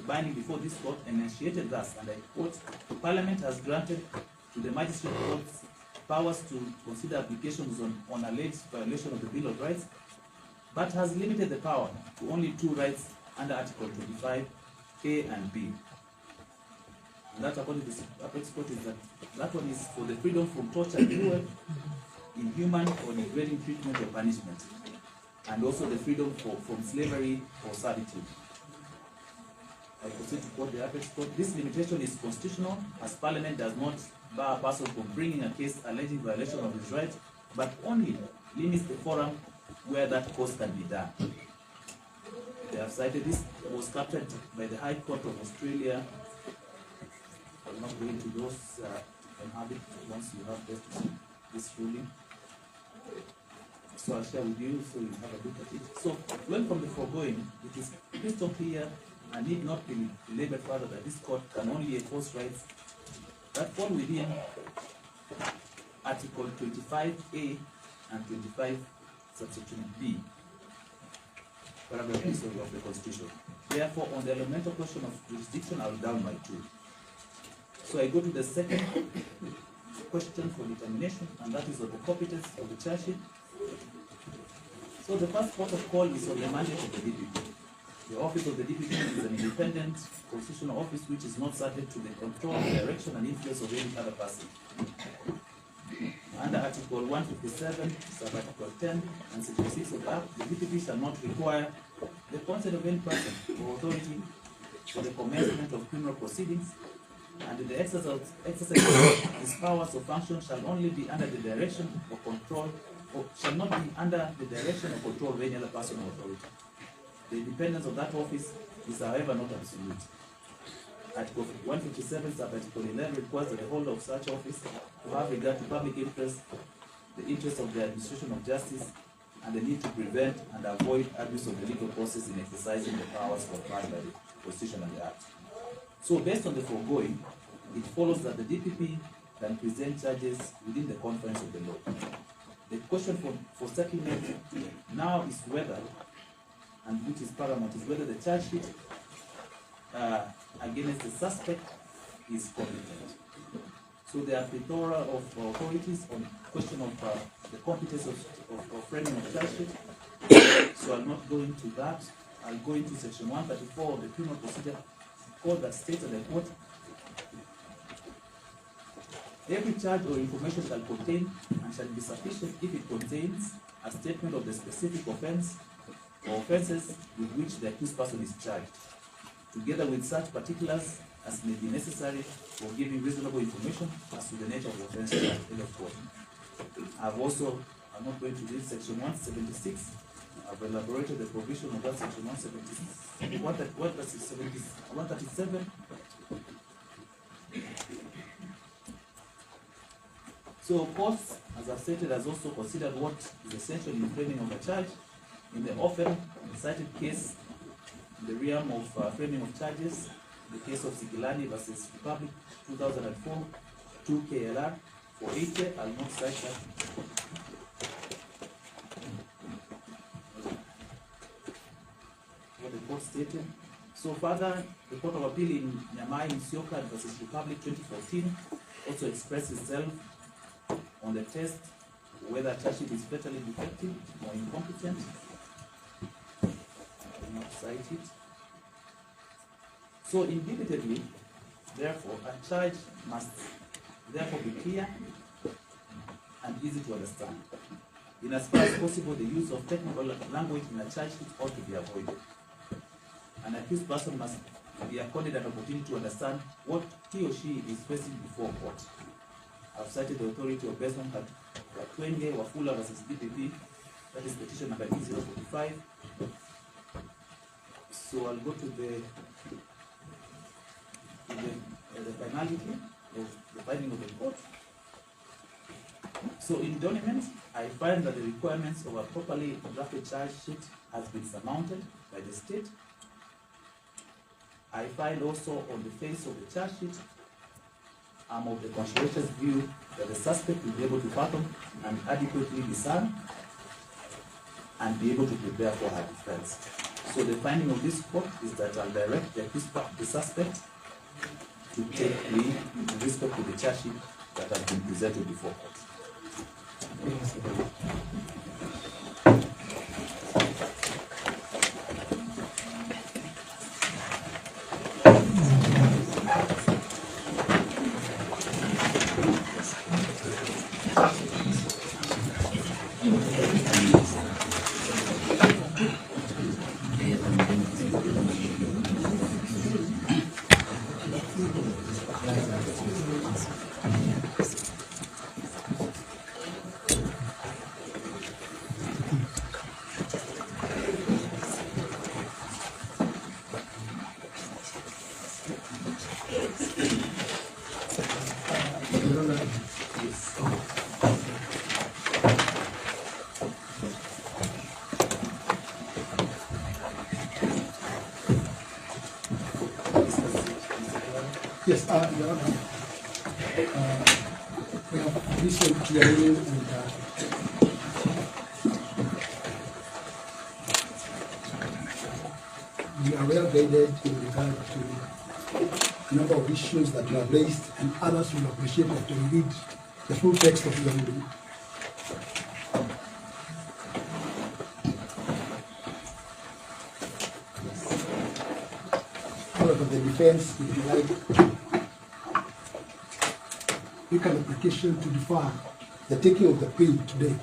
binding before this court, enunciated thus, and I quote, Parliament has granted to the magistrate courts powers to consider applications on alleged violation of the Bill of Rights, but has limited the power to only two rights under Article 25A and B. And that, according to the apex court, is that one is for the freedom from torture, cruel, inhuman, or degrading treatment or punishment. and also the freedom from slavery or servitude. I proceed to quote the Apex Court. This limitation is constitutional, as Parliament does not bar a person from bringing a case alleging violation of his rights, but only limits the forum where that cause can be done. They have cited this was captured by the High Court of Australia. I'm not going to those, you can have it once you have this ruling. So I'll share with you so you have a look at it. So, learn from the foregoing, it is crystal clear and need not be belabored further that this court can only enforce rights that fall within Article 25A and 25 subsection B, paragraph 6 of the Constitution. Therefore, on the elemental question of jurisdiction, I will down my 2. So I go to the second question for determination, and that is on the competence of the charge sheet. So the first port of call is on the mandate of the DPP. The office of the DPP is an independent constitutional office which is not subject to the control, direction, and influence of any other person. Under Article 157, Sub-Article 10, and Section 6 of the Act, the DPP shall not require the consent of any person or authority for the commencement of criminal proceedings, and the exercise of its powers or functions shall only be under the direction or control, or shall not be under the direction or control of any other person or authority. The independence of that office is, however, not absolute. Article 157, Sub-Article 11 requires that the holder of such office to have regard to public interest, the interest of the administration of justice, and the need to prevent and avoid abuse of the legal process in exercising the powers conferred by the Constitution and the Act. So, based on the foregoing, it follows that the DPP can present charges within the confines of the law. The question for settlement now is whether, and which is paramount, is whether the charge sheet against the suspect is competent. So there are plethora of authorities on question of the competence of framing of charge sheet. So I'll not go into that. I'll go into section 134 of the Criminal Procedure Code that states, and I quote, every charge or information shall contain and shall be sufficient if it contains a statement of the specific offense or offenses with which the accused person is charged, together with such particulars as may be necessary for giving reasonable information as to the nature of the offense. End of quote. I'm not going to read section 176. I've elaborated the provision of that section 176, 137. So courts, as I've stated, has also considered what is essential in framing of a charge. In the often cited case, in the realm of framing of charges, the case of Sigilani versus Republic, 2004, 2 KLR, 480, I'll not cite that. What the court stated. So further, the Court of Appeal in Nyamai Musyoka versus Republic 2014 also expressed itself on the test whether a charge sheet is fatally defective or incompetent. I will not cite it. So indubitably, therefore, a charge must therefore be clear and easy to understand. In as far as possible, the use of technical language in a charge sheet ought to be avoided. An accused person must be accorded an opportunity to understand what he or she is facing before court. I've cited the authority of Besman Katwenge Wafula versus DPP, that is petition number E045. So I'll go to the finality of the finding of the court. So in Document, I find that the requirements of a properly drafted charge sheet has been surmounted by the state. I find also on the face of the charge sheet, I'm of the conscientious view that the suspect will be able to fathom and adequately discern and be able to prepare for her defense. So the finding of this court is that I'll direct the suspect to take plea in respect to the charge sheet that has been presented before court. Yes, Your Honor. We have listened to the hearing and we are well guided in regard to a number of issues that you have raised, and others will appreciate that we read the full text of the hearing. However, the defense, if you like, make an application to defer the taking of the plea today.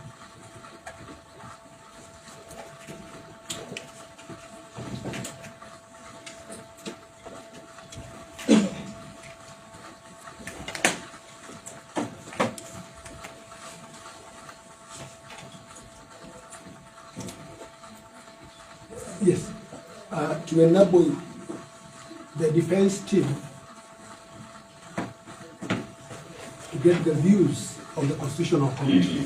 Yes, to enable the defense team to get the views of the Constitutional Committee.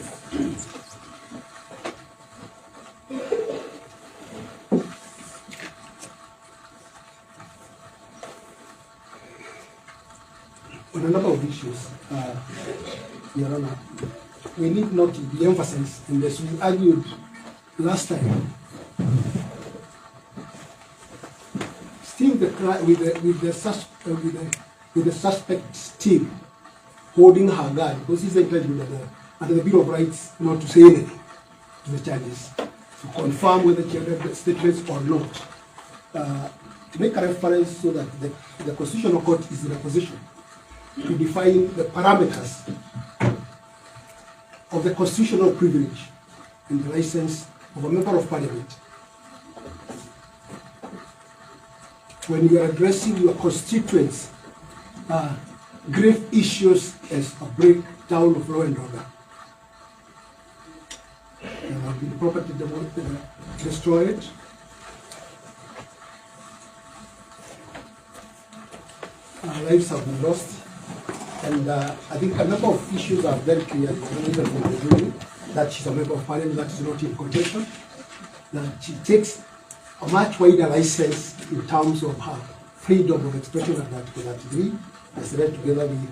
On a number of issues, Your Honor, we need not be emphasized in this. We argued last time. Still, with the suspect's team holding her guard, because he's entitled under the Bill of Rights not to say anything to the charges, to confirm whether she had statements or not, to make a reference so that the Constitutional Court is in a position to define the parameters of the constitutional privilege and the license of a member of Parliament when you are addressing your constituents' grave issues as a breakdown of law and order. There have been property destroyed. Lives have been lost. And I think a number of issues are very clear, even from the ruling, that she's a member of Parliament, that is not in contention, that she takes a much wider license in terms of her freedom of expression at Article 33, as read together with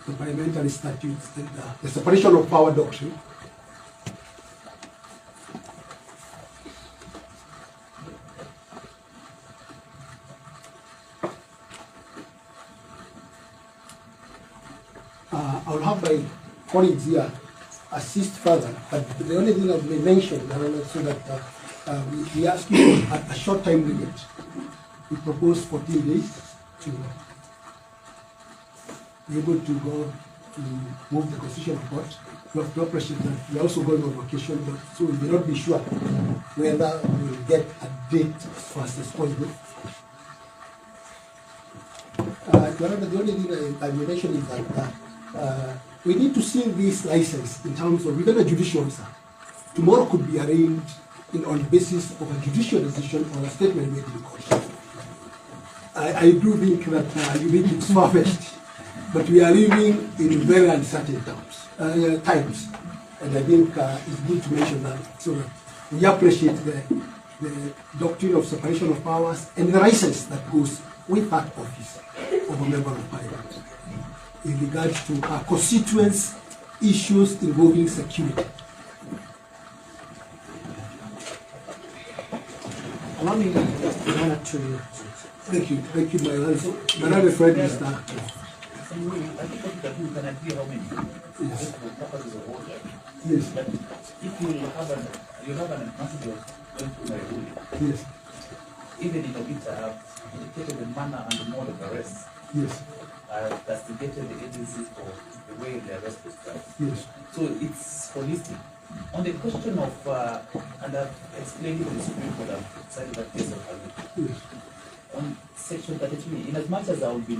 the parliamentary statutes and the separation of power doctrine. I will have my colleagues here assist further, but the only thing I may mention, so that we ask you for a short time limit. We propose 14 days to be able to go to move the Constitutional Court. We have to appreciate that we are also going on vacation, but so we may not be sure whether we will get a date as fast as possible. The only thing I will mention is that we need to seal this license in terms of even a judicial officer. Tomorrow could be arraigned on the basis of a judicial decision or a statement made in court. I do think that you think it's far-fetched, but we are living in very uncertain times. And I think it's good to mention that, so that we appreciate the doctrine of separation of powers and the license that goes with that office of a member of Parliament in regards to our constituents' issues involving security. Allow me just one or two. Thank you, my lord. My other friend is that. I think what you can agree how many? Yes. Just for purposes of order. Yes. But if you have an advantage of going through my ruling, Yes. even in a bit I have indicated the manner and the mode of arrest. Yes. I have castigated the agencies for the way the arrest was done. Yes. So it's holistic. On the question of, and I've explained it to the Supreme Court, I've cited that case of Hamid. Yes. On Section 33, in as much as I would be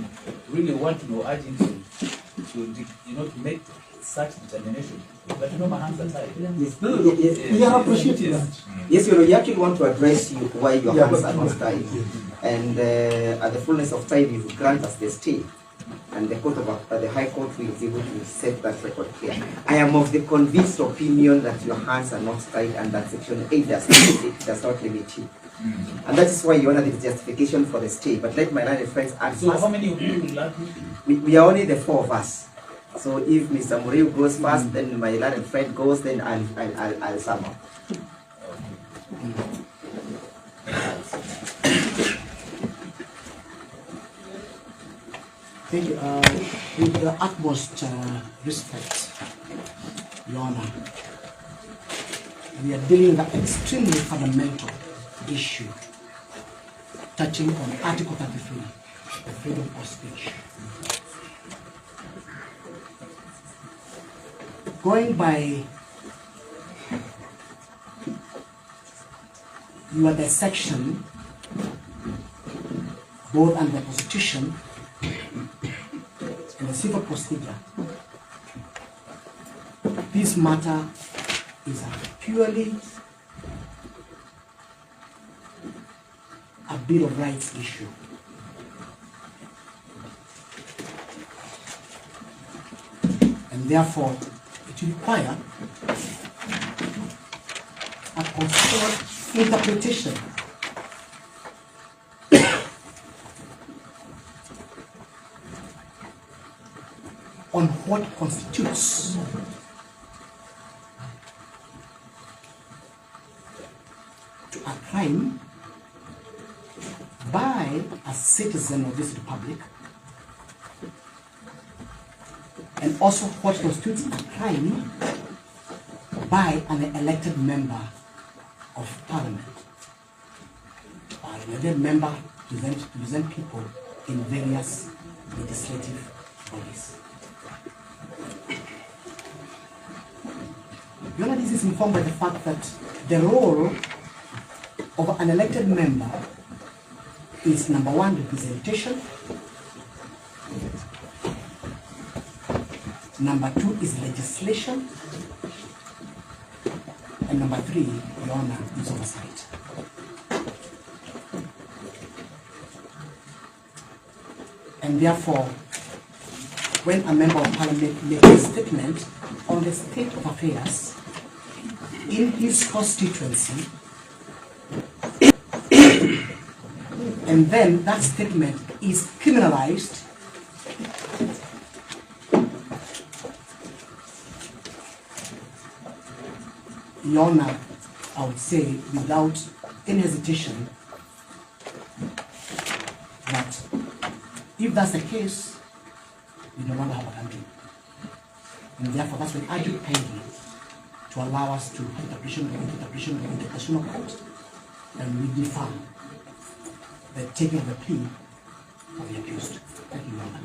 really wanting or urging to make such determination, but my hands are tied. Yes. We are appreciating that. Yes, you actually want to address you why your hands are not tied. And at the fullness of time, you grant us the stay. And the High Court will be able to set that record clear. I am of the convinced opinion that your hands are not tied and that Section 8 does not limit you. And that is why you honor the justification for the stay. But let my learned friends add So first. how many of you will that be? We are only the four of us. So if Mr. Muriu goes first, then my learned friend goes, then I'll sum up. Thank you. With the utmost respect, Your Honor, we are dealing with an extremely fundamental issue touching on Article 33, the freedom of speech. Going by your dissection, both under the Constitution and the civil procedure, this matter is a purely a Bill of Rights issue. And therefore, it requires a considered interpretation on what constitutes to a crime by a citizen of this republic, and also what constitutes a crime by an elected member of parliament, or an elected member to represent people in various legislative bodies. Your Honor, this is informed by the fact that the role of an elected member is, number one, representation. Number two is legislation. And number three, Your Honor, is oversight. And therefore, when a member of parliament makes a statement on the state of affairs in his constituency, and then that statement is criminalized, Your Honor, I would say without any hesitation that if that's the case, we no longer have a country. And therefore, that's when I argue kindly to allow us to interpretation of the international court, and we defer the taking of the plea of the accused. Thank you, Your Honor.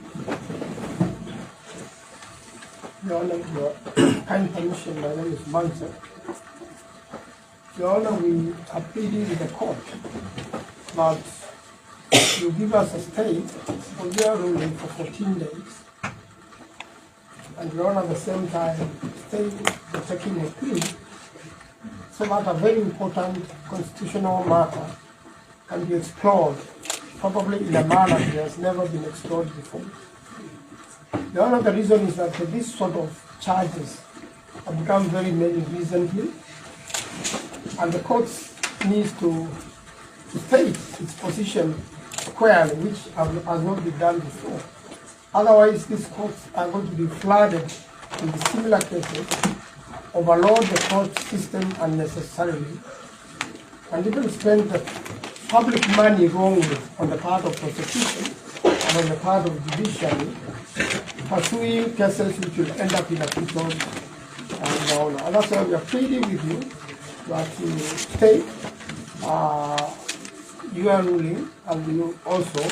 Your Honor, your kind permission, my name is Mansa. Your Honor, we are pleading with the court that you give us a stay for your ruling for 14 days. And Your Honor, at the same time, stay for taking a plea so that a very important constitutional matter can be explored, probably in a manner that has never been explored before. Your Honor, the reason is that this sort of charges have become very many recently, and the court needs to state its position squarely, which has not been done before. Otherwise, these courts are going to be flooded with similar cases, overload the court system unnecessarily, and even spend the public money wrongly on the part of prosecution and on the part of judiciary, pursuing cases which will end up in acquittal. And that's why we are pleading with you that you take your ruling and you also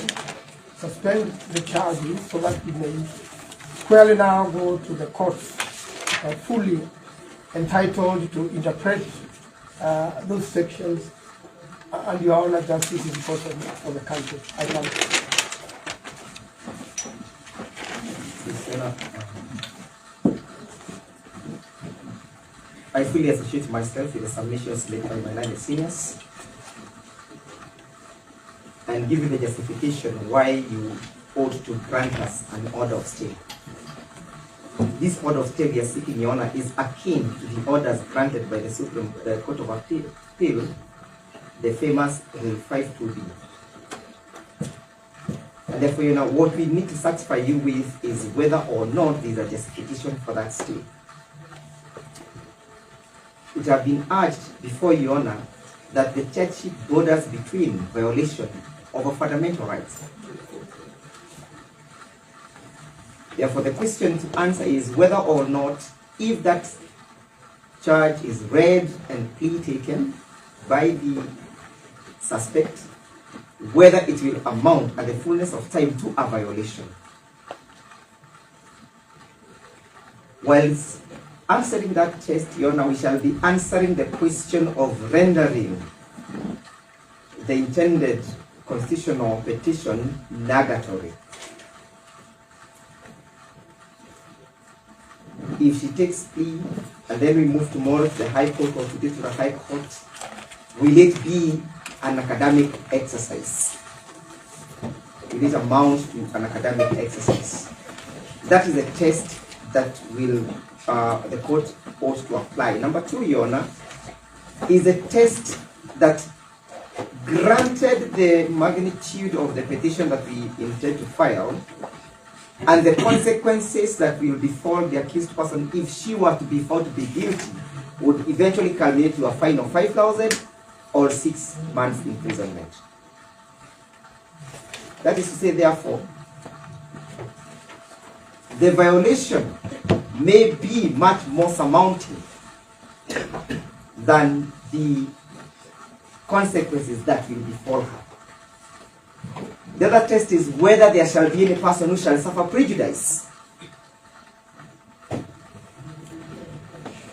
suspend the charges so that we may squarely now go to the court fully entitled to interpret those sections, and Your Honor, justice is important for the country. I thank you. I fully associate myself with the submissions made by my learned seniors and give you the justification why you ought to grant us an order of stay. This order of stay we are seeking, Your Honor, is akin to the orders granted by the Supreme Court of Appeal the famous Rule 52B. And therefore, you know, what we need to satisfy you with is whether or not there is a justification for that stay. It has been urged before Your Honor that the judgeship borders between violation of a fundamental rights. Therefore, the question to answer is whether or not, if that charge is read and plea taken by the suspect, whether it will amount at the fullness of time to a violation. Whilst answering that test, Your Honor, we shall be answering the question of rendering the intended constitutional petition nugatory. If she takes plea, and then we move tomorrow to the High Court or today to the High Court, will it be an academic exercise? Will it amount to an academic exercise? That is a test that will the court ought to apply. Number two, Your Honor, is a test that, granted the magnitude of the petition that we intend to file, and the consequences that will befall the accused person if she were to be found to be guilty, would eventually culminate to a fine of 5,000 or 6 months imprisonment. That is to say, therefore, the violation may be much more surmounting than the consequences that will befall her. The other test is whether there shall be any person who shall suffer prejudice.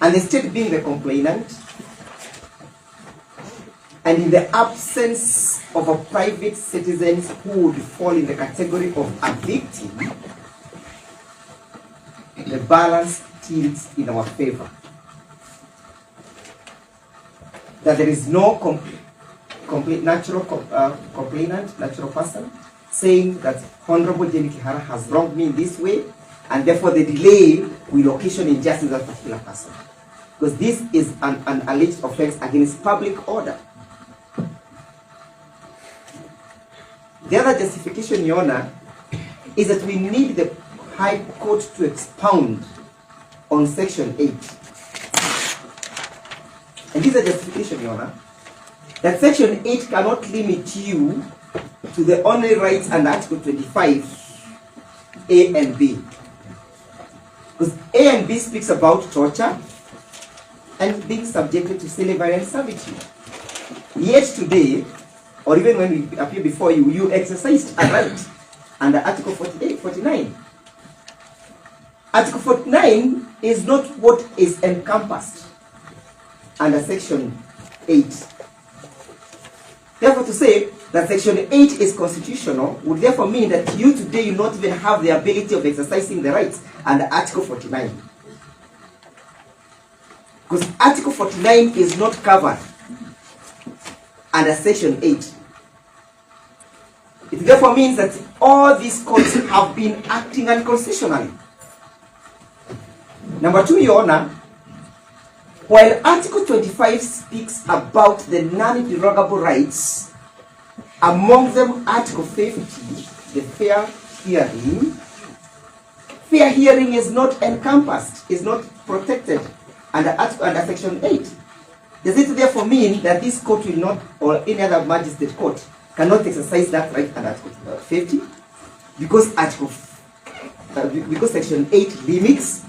And the state being the complainant, and in the absence of a private citizen who would fall in the category of a victim, the balance tilts in our favor. That there is no natural person saying that Honorable Jayne Kihara has wronged me in this way, and therefore the delay will occasion injustice to that particular person. Because this is an alleged offense against public order. The other justification, Your Honor, is that we need the High Court to expound on Section 8. And this is a justification, Your Honor, that Section 8 cannot limit you to the only rights under Article 25, A and B. Because A and B speaks about torture and being subjected to slavery and servitude. Yet today, or even when we appear before you, you exercised a right under Article 49. Article 49 is not what is encompassed under Section 8. Therefore, to say that Section 8 is constitutional would therefore mean that you today you not even have the ability of exercising the rights under Article 49. Because Article 49 is not covered under Section 8. It therefore means that all these courts have been acting unconstitutionally. Number two, Your Honor, while Article 25 speaks about the non-derogable rights, among them Article 50, the fair hearing is not encompassed, is not protected under Section 8. Does it therefore mean that this court will not, or any other magistrate court, cannot exercise that right under Article 50? Because Section 8 limits.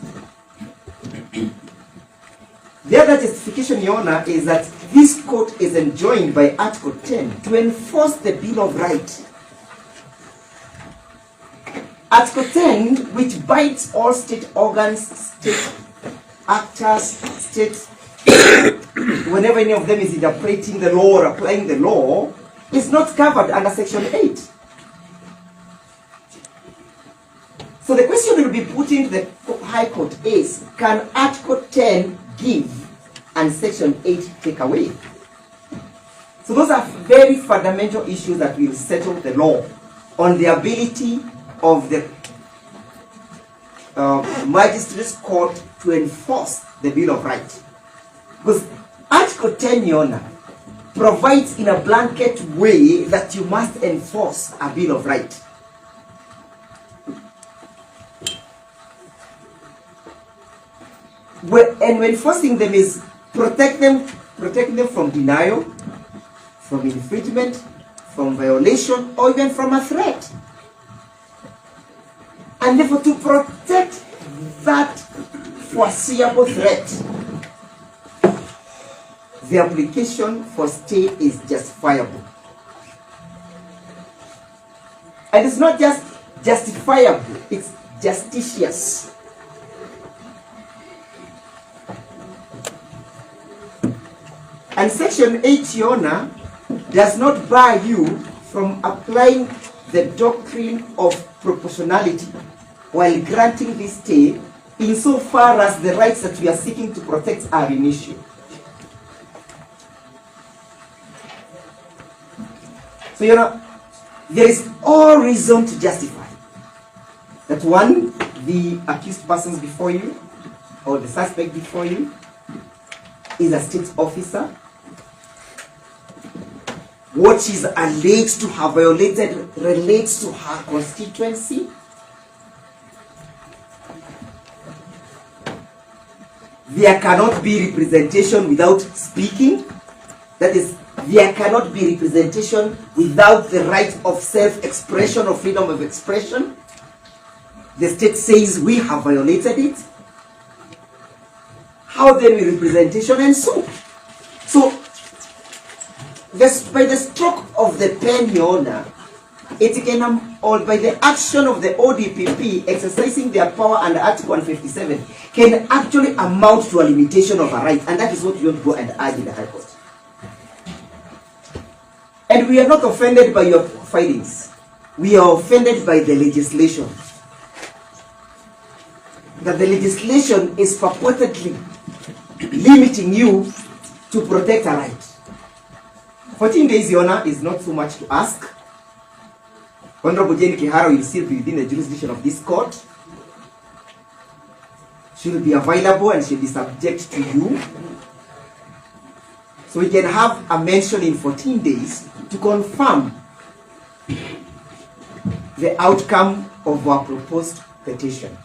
The other justification, Your Honor, is that this court is enjoined by Article 10 to enforce the Bill of Rights. Article 10, which binds all state organs, state actors, state, whenever any of them is interpreting the law or applying the law, is not covered under Section 8. So the question will be put into the High Court is, can Article 10 give and Section 8 take away? So those are very fundamental issues that will settle the law on the ability of the Magistrates Court to enforce the Bill of Rights. Because Article 10, Your Honor, provides in a blanket way that you must enforce a Bill of Rights. And when enforcing them is protecting them from denial, from infringement, from violation, or even from a threat. And therefore, to protect that foreseeable threat, the application for stay is justifiable. And it's not just justifiable, it's justicious. And Section 8, Your Honor, does not bar you from applying the doctrine of proportionality while granting this stay, insofar as the rights that we are seeking to protect are in issue. So, Your Honor, there is all reason to justify that one, the accused persons before you, or the suspect before you, is a state officer. What she's alleged to have violated relates to her constituency. There cannot be representation without speaking. That is, there cannot be representation without the right of self-expression or freedom of expression. The state says we have violated it. How then will representation ensue? So, by the stroke of the pen, Your Honor, it can, or by the action of the ODPP exercising their power under Article 157, can actually amount to a limitation of a right, and that is what we want to go and argue in the High Court. And we are not offended by your findings. We are offended by the legislation. That the legislation is purportedly limiting you to protect a right. 14 days, Your Honor, is not so much to ask. Honorable Jayne Kihara will still be within the jurisdiction of this court. She will be available and she will be subject to you. So we can have a mention in 14 days to confirm the outcome of our proposed petition.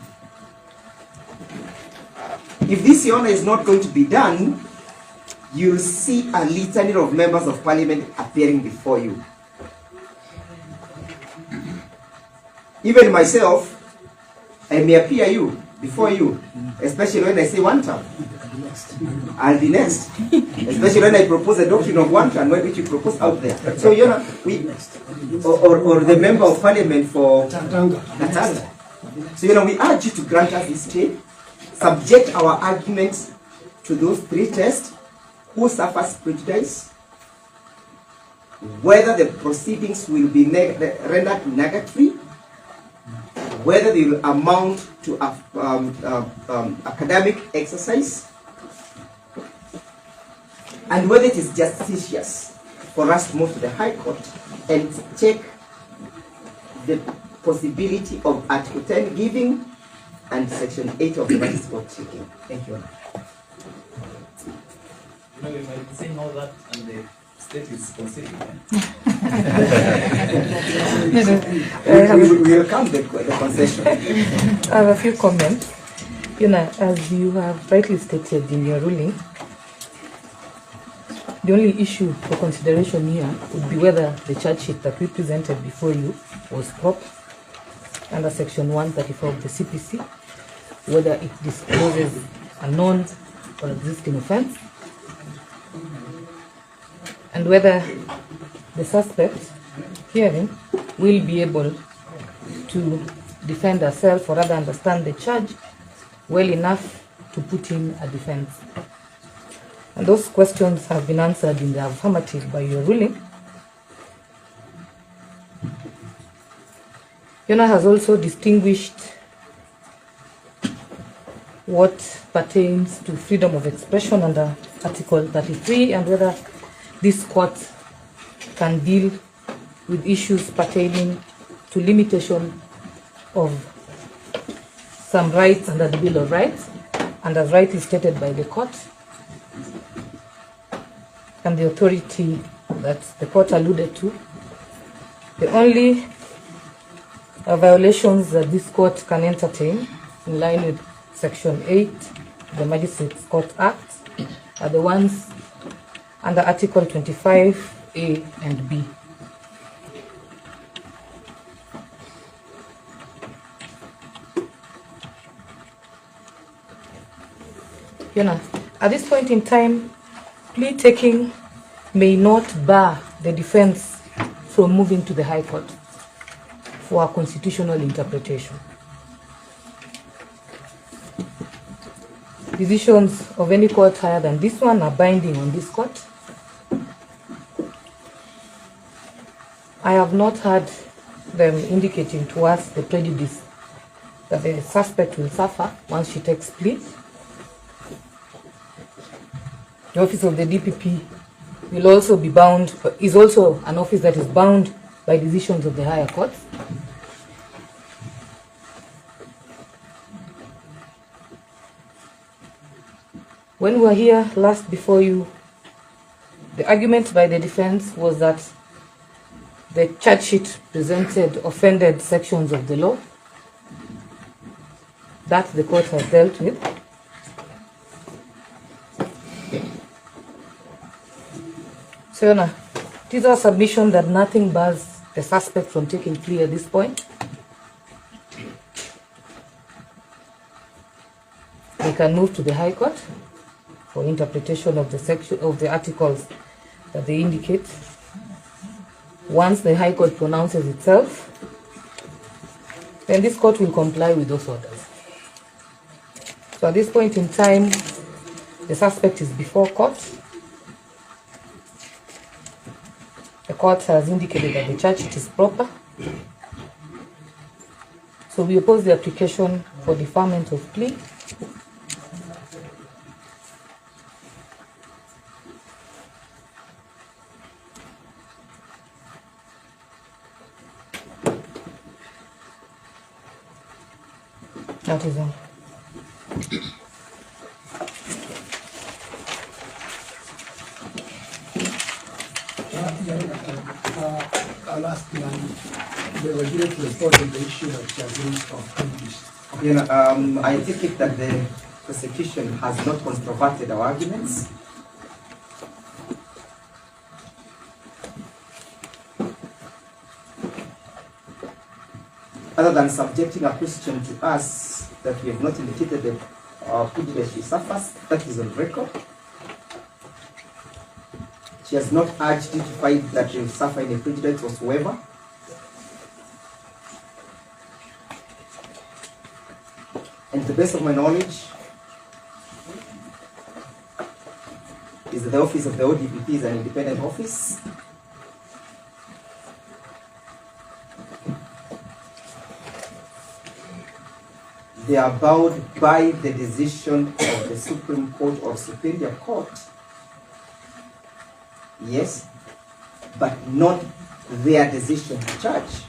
If this, Your Honor, is not going to be done, you'll see a litany of members of parliament appearing before you. Even myself, I may appear before you, especially when I say one term. I'll be next. Especially when I propose a doctrine of one term, which you propose out there. So, Your Honor, or the member of parliament for Natanga. So, Your Honor, we urge you to grant us this stay, subject our arguments to those three tests: who suffers prejudice, whether the proceedings will be rendered nugatory, whether they will amount to academic exercise, and whether it is justicious for us to move to the High Court and check the possibility of Article 10 giving and Section 8 of the Rights Court checking. Thank you. You know, we might be saying all that and the state is conceding. We will come to the concession. I have a few comments. You know, as you have rightly stated in your ruling, the only issue for consideration here would be whether the charge sheet that we presented before you was proper under Section 134 of the CPC, whether it discloses a known or existing offense, and whether the suspect hearing will be able to defend herself or rather understand the charge well enough to put in a defense. And those questions have been answered in the affirmative by your ruling. Your Honor has also distinguished what pertains to freedom of expression under Article 33 and whether this court can deal with issues pertaining to limitation of some rights under the Bill of Rights, and as rightly stated by the court, and the authority that the court alluded to. The only violations that this court can entertain in line with Section 8 of the Magistrates Court Act are the ones under Article 25A and B. At this point in time, plea taking may not bar the defense from moving to the High Court for a constitutional interpretation. Decisions of any court higher than this one are binding on this court. I have not heard them indicating to us the prejudice that the suspect will suffer once she takes plea. The office of the DPP will also be bound, is also an office that is bound by decisions of the higher courts. When we were here last before you, the argument by the defense was that the charge sheet presented offended sections of the law. That the court has dealt with. So, Your Honor, it is our submission that nothing bars the suspect from taking plea at this point. They can move to the High Court for interpretation of the section of the articles that they indicate. Once the High Court pronounces itself, then this court will comply with those orders. So at this point in time, the suspect is before court. The court has indicated that the charge sheet is proper. So we oppose the application for deferment of plea. That is all. I'll ask the regulator report on the issue that you have raised of countries. I take it that the prosecution has not controverted our arguments. Other than subjecting a question to us that we have not indicated the prejudice she suffers, that is on record. She has not urged you to find that she will suffer any prejudice whatsoever. And to the best of my knowledge, is that the office of the ODPP is an independent office. They are bound by the decision of the Supreme Court or Superior Court. Yes, but not their decision to charge,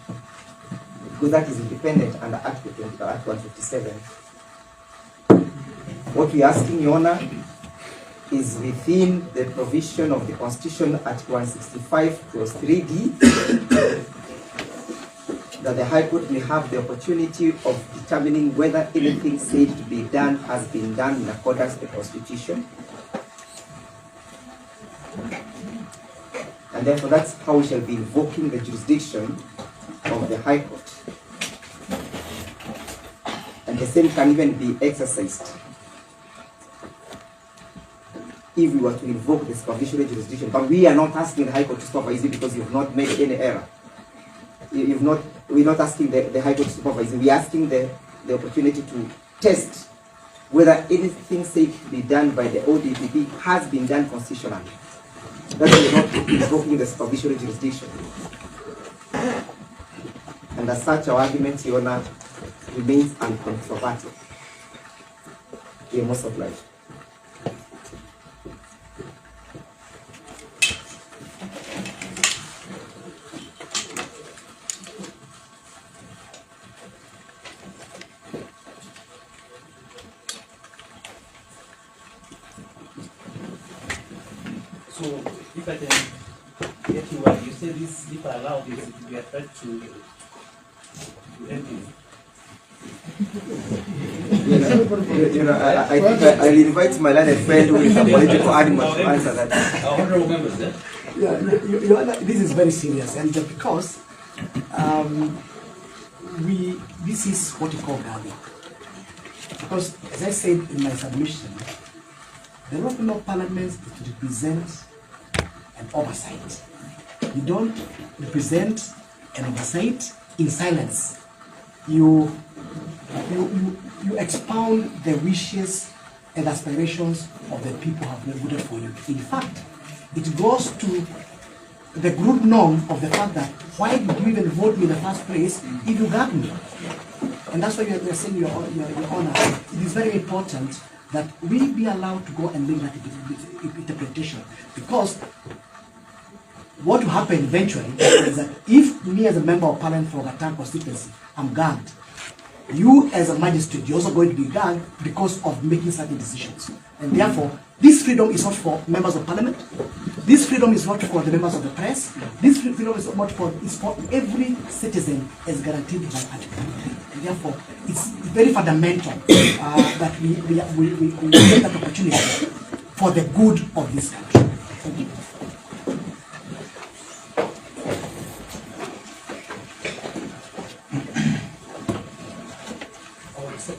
because that is independent under Article 157. What we are asking, Your Honor, is within the provision of the Constitution at 165 clause 3D, that the High Court may have the opportunity of determining whether anything said to be done has been done in accordance with the Constitution. And therefore, that's how we shall be invoking the jurisdiction of the High Court. And the same can even be exercised if we were to invoke the supervisory jurisdiction. But we are not asking the High Court to supervise you because you have not made any error. We're not asking the High Court to supervise you. We're asking the opportunity to test whether anything said to be done by the ODPP has been done constitutionally. That's why we're not invoking the supervisory jurisdiction. And as such, our argument, Your Honor, remains uncontroverted. We are most obliged. So if I can get you right, you say this, if I allow this, it will be a threat to anything. I think I'll invite my learned friend who is a political animal to answer that. Honorable members, yeah? Yeah, Your Honor, this is very serious, and because this is what you call gathering. Because, as I said in my submission, the role of Parliament is to represent an oversight. You don't represent an oversight in silence. You expound the wishes and aspirations of the people who have voted for you. In fact, it goes to the group norm of the fact that why did you even vote me in the first place if you got me? And that's why we are saying, Your Honor, it is very important that we be allowed to go and make that interpretation. Because what will happen eventually is that if me as a member of Parliament for Gachagua constituency, I'm gagged, you as a magistrate, you're also going to be gagged because of making certain decisions. And therefore, this freedom is not for members of Parliament. This freedom is not for the members of the press. This freedom is not for, is for every citizen as guaranteed by Article 3. And therefore, it's very fundamental that we get that opportunity for the good of this country. Thank you.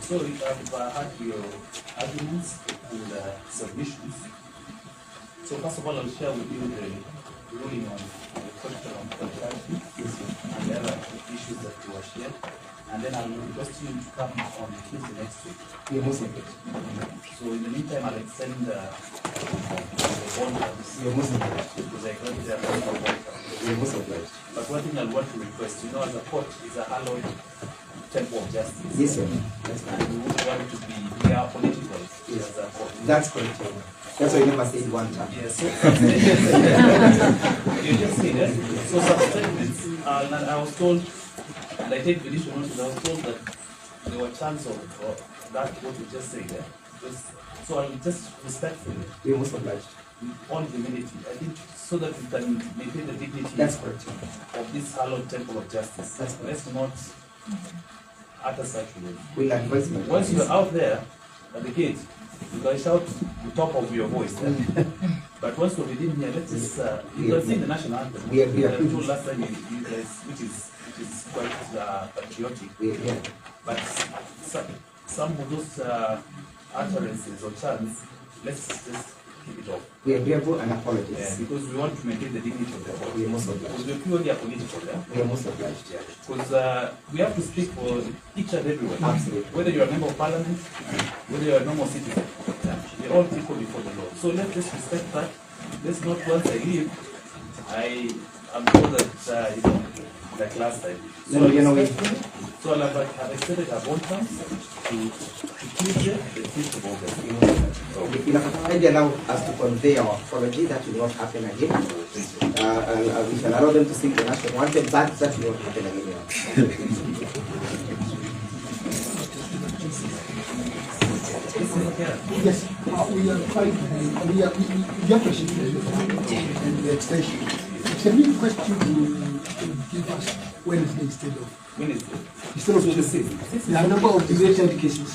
So I've had your arguments and submissions. So first of all, I'll share with you the ruling on the question of contraction and the other issues that were shared. And then I'll request you to come on Tuesday next week. So in the meantime, I'll extend the bond terms. Because I got the bond terms. But one thing I want to request, as a court is a hallowed temple of justice. Yes, sir. And we would want to be political as a court. That's correct. That's why you never said one time. Yes, so you just said that. So some statements, and I was told, and I take judicial notice, I was told that there were chance of that what you just said there. So I will just respectfully, We must oblige. with all humility, I think, so that we can maintain the dignity That's correct. of this hallowed temple of justice. Let's not utter such words. We'll advise my Once you're out there at the gate, you can shout the top of your voice. But once we're within here, let's just you can sing the national anthem. We are told last time you guys, which is quite patriotic. But some of those utterances or chants, let's just keep it off. We are grateful and apologies. Yeah, because we want to maintain the dignity of the court. We are most obliged. Because we're purely a political, yeah? We are most obliged. Because we have to speak for each and everyone. Absolutely. Whether you're a member of parliament, whether you're a normal citizen, we're all people before the law. So let's just respect that. Let's not, once I leave, I'm told that, like last time. So I'll have extended our bond terms to Tuesday, the 5th of August. If kindly allow us to convey our apology, that will not happen again. We shall allow them to sing the national anthem, but that will not happen again. Yes, we are trying to we appreciate the extension. Can we request you to give us Wednesday instead of Wednesday? Instead of Tuesday. There are a number of related cases.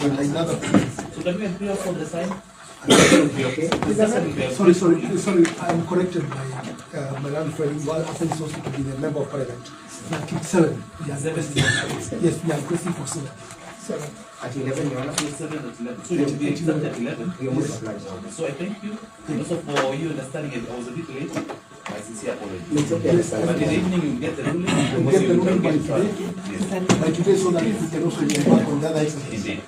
Another. So can we agree on the sign? Okay. Sorry, I'm corrected by my land friend. While after he's supposed to be the member of parliament. Like it's 7. Yes, we are requesting for 7. At 11, Your Honor. 7 at 11. So you'll be exact at 11. We are most obliged. So I thank you. And also for you understanding it, I was a bit late. I sincere apology. It's okay. But in the evening you get the ruling. We'll get the ruling by today. By today, so that we can also get back on the other exercise. Indeed.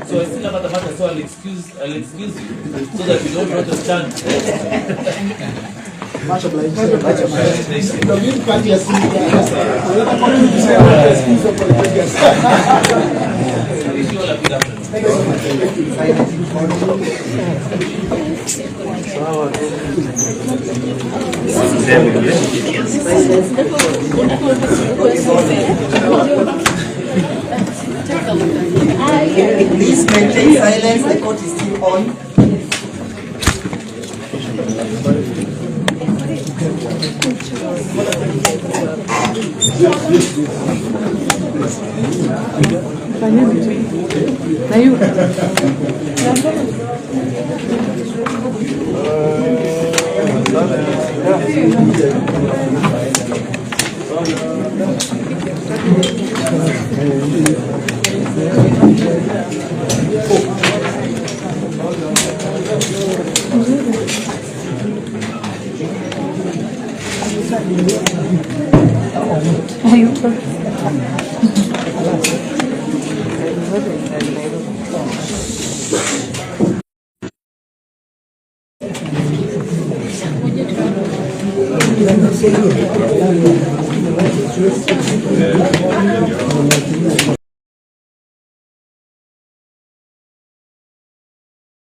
So I still have other matters, so I'll excuse you so that you don't want to stand. Much obliged. Much obliged. The main party has seen Wish you all a good afternoon. Thank Please maintain silence, the court is still on.